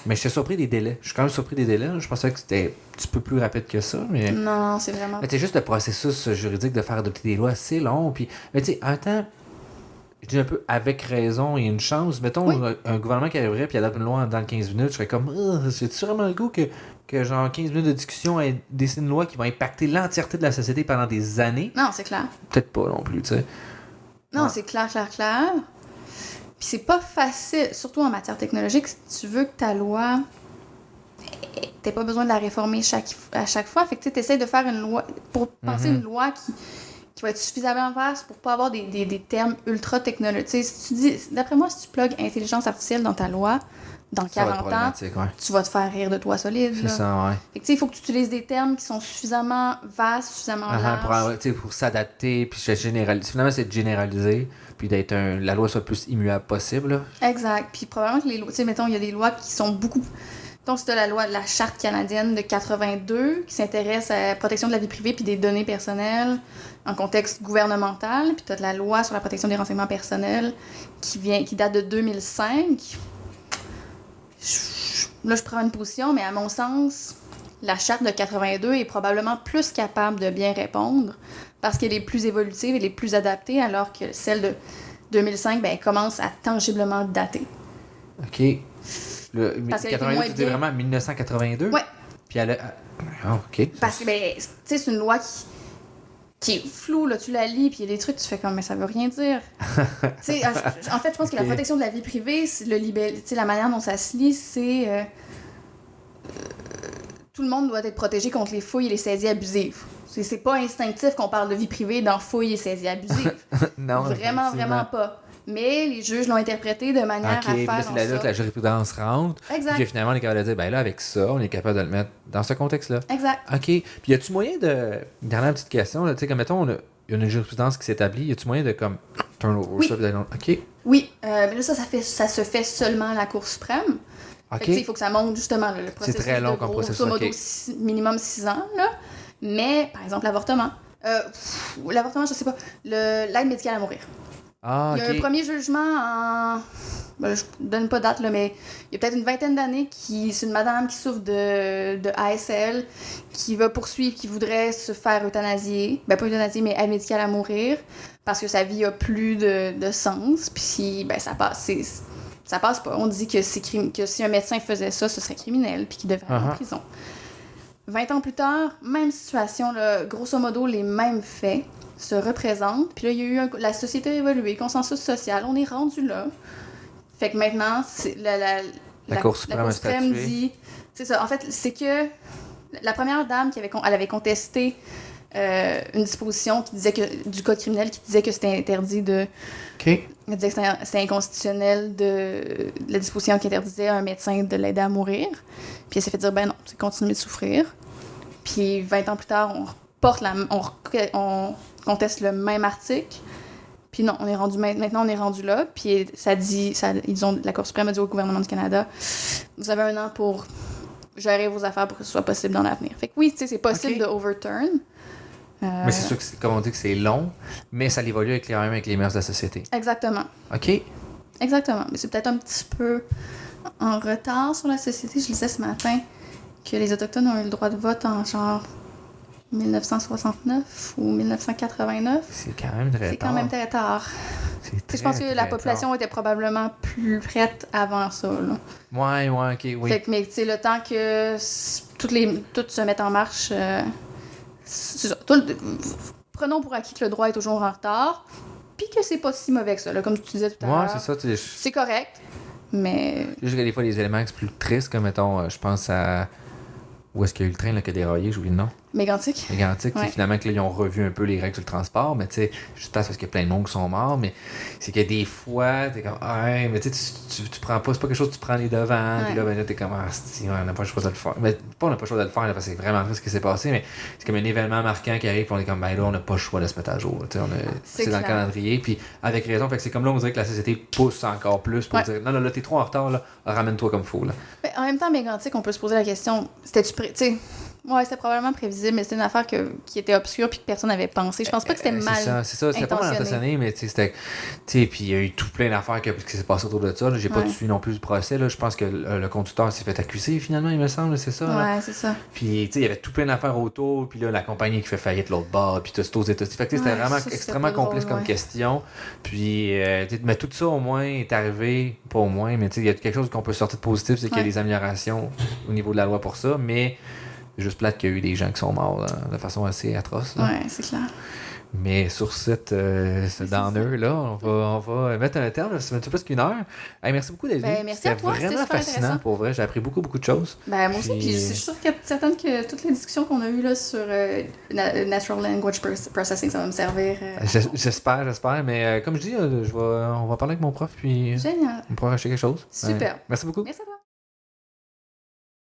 Mais j'étais surpris des délais. Je suis quand même surpris des délais. Là. Je pensais que c'était un petit peu plus rapide que ça, mais... Non, c'est vraiment... Mais c'est juste le processus juridique de faire adopter des lois assez long, puis... Mais tu sais, en même temps, je dis un peu avec raison et une chance. Mettons, un gouvernement qui arriverait puis adopte une loi dans 15 minutes, je serais comme... J'ai-tu vraiment le goût que genre 15 minutes de discussion décide une loi qui va impacter l'entièreté de la société pendant des années? Non, c'est clair. Peut-être pas non plus, tu sais. Non, c'est clair. Puis c'est pas facile, surtout en matière technologique, si tu veux que ta loi... T'as pas besoin de la réformer à chaque fois. Fait que tu essaies de faire une loi... Pour penser une loi qui va être suffisamment vaste pour pas avoir des termes ultra technologiques. Si tu dis... D'après moi, si tu plugues intelligence artificielle dans ta loi... Dans 40 ans, tu vas te faire rire de toi solide. C'est ça, ouais. Fait que, il faut que tu utilises des termes qui sont suffisamment vastes, suffisamment larges. Pour s'adapter, puis généraliser. Finalement, c'est de généraliser, puis d'être la loi soit le plus immuable possible. Là. Exact. Puis probablement que les lois, mettons, il y a des lois qui sont beaucoup... Donc, c'est la Charte canadienne de 82 qui s'intéresse à la protection de la vie privée puis des données personnelles en contexte gouvernemental. Puis tu as la loi sur la protection des renseignements personnels qui date de 2005. Là, je prends une position, mais à mon sens, la charte de 82 est probablement plus capable de bien répondre parce qu'elle est plus évolutive, elle est plus adaptée, alors que celle de 2005, ben, elle commence à tangiblement dater. OK. Le Parce qu'elle 82, était tu dis moins vraiment 1982? Ouais. Puis elle a... Ah, OK. Parce que, ben, tu sais, c'est une loi qui est floue, là, tu la lis, puis il y a des trucs, tu fais comme, mais ça veut rien dire. Tu sais, en fait, je pense que la protection de la vie privée, tu sais, la manière dont ça se lit, c'est... tout le monde doit être protégé contre les fouilles et les saisies abusives. C'est pas instinctif qu'on parle de vie privée dans fouilles et saisies abusives. Non, Vraiment pas. Mais les juges l'ont interprété de manière à faire là, c'est là que la jurisprudence rentre. Exact. Puis finalement, on est capable de dire, ben là, avec ça, on est capable de le mettre dans ce contexte-là. Exact. OK. Puis y a-tu moyen de... Dernière petite question, là, tu sais, comme mettons, il y a une jurisprudence qui s'établit, y a-tu moyen de, comme, turn over Oui. ça? Puis OK. Oui, mais là, ça se fait seulement à la Cour suprême. OK. Fait que, il faut que ça monte justement le processus. C'est très long de comme processus. grosso modo, OK. minimum 6 ans. Là. Mais, par exemple, l'avortement. L'avortement, je sais pas. L'aide médicale à mourir. Ah, OK. Il y a un premier jugement en... Ben, je donne pas date, là, mais il y a peut-être une vingtaine d'années c'est une madame qui souffre de ASL, qui va poursuivre, qui voudrait se faire euthanasier. Ben, pas euthanasier, mais aide médicale à mourir, parce que sa vie a plus de sens. Puis, ben, ça passe. Ça passe pas. On dit que si un médecin faisait ça, ce serait criminel, puis qu'il devrait aller en prison. 20 ans plus tard, même situation, là, grosso modo, les mêmes faits se représentent. Puis là, il y a eu la société a évolué, consensus social, on est rendu là. Fait que maintenant, la Cour suprême dit... C'est ça. En fait, c'est que la première dame, elle avait contesté une disposition qui disait du code criminel qui disait que c'était interdit de... OK. Elle disait que c'était inconstitutionnel de la disposition qui interdisait à un médecin de l'aider à mourir. Puis elle s'est fait dire, ben non, c'est continuer de souffrir. Puis 20 ans plus tard, on conteste le même article. Puis non, maintenant on est rendu là. Puis la Cour suprême a dit au gouvernement du Canada, vous avez 1 an pour gérer vos affaires pour que ce soit possible dans l'avenir. Fait que oui, tu sais, c'est possible de overturn. Mais c'est sûr que, comme on dit, que c'est long, mais ça évolue quand même avec les mœurs de la société. Exactement. OK. Exactement. Mais c'est peut-être un petit peu en retard sur la société. Je lisais ce matin que les Autochtones ont eu le droit de vote en genre 1969 ou 1989. C'est quand même très tard. C'est quand même très tard. Je pense que la population était probablement plus prête avant ça. Là. Ouais, OK, oui. Fait que, mais tu sais, le temps que tout se mette en marche, c'est ça. Prenons pour acquis que le droit est toujours en retard, puis que c'est pas si mauvais que ça. Là, comme tu disais tout à l'heure. Ouais, c'est ça. C'est correct, mais... Juste que des fois, les éléments qui sont plus tristes, comme mettons, je pense à... Où est-ce qu'il y a eu le train là, qui a déraillé, j'oublie le nom. Mégantic. Mégantic, Ouais. finalement, que là, ils ont revu un peu les règles sur le transport, mais tu sais, juste parce qu'il y a plein de monde qui sont morts, mais c'est que des fois, t'es comme, ouais, mais tu prends pas, c'est pas quelque chose que tu prends les devants, puis là, ben là, t'es comme, on n'a pas le choix de le faire. Mais pas on n'a pas le choix de le faire, là, parce que c'est vraiment ce qui s'est passé, mais c'est comme un événement marquant qui arrive, puis on est comme, ben là, on n'a pas le choix de se mettre à jour, tu sais, c'est dans le calendrier, puis avec raison, fait que c'est comme là, on dirait que la société pousse encore plus pour dire, non, là, t'es trop en retard, là, ramène-toi comme faut, là. Mais en même temps, Mégantic, on peut se poser la question, c'était-tu tu sais, ouais, c'était probablement prévisible, mais c'était une affaire qui était obscure puis que personne n'avait pensé. Je pense pas que c'était mal. C'est ça, c'était pas mal intentionné, mais tu sais, c'était. Tu sais, puis il y a eu tout plein d'affaires qui s'est passé autour de ça. Là. J'ai pas suivi non plus le procès. Là. Je pense que le conducteur s'est fait accuser finalement, il me semble, c'est ça. Ouais, là. c'est ça. Puis tu sais, il y avait tout plein d'affaires autour, puis là, la compagnie qui fait faillite l'autre bord, puis tout ça aux États-Unis. Fait que c'était vraiment extrêmement complexe comme question. Puis, mais tout ça au moins est arrivé, pas au moins, mais tu sais, il y a quelque chose qu'on peut sortir de positif, c'est qu'il y a des améliorations au niveau de la loi pour ça, mais. C'est juste plate qu'il y a eu des gens qui sont morts là, de façon assez atroce. Là. Ouais, c'est clair. Mais sur ce downer-là, on va mettre un terme. Ça fait un peu plus qu'une heure. Hey, merci beaucoup, David. Merci à toi. C'était vraiment fascinant, pour vrai. J'ai appris beaucoup de choses. Moi aussi, puis je suis sûre que certaines que toutes les discussions qu'on a eues là, sur Natural Language Processing, ça va me servir. J'espère. Mais comme je dis, on va parler avec mon prof, puis Génial. on pourra acheter quelque chose. Super. Merci beaucoup. Merci à toi.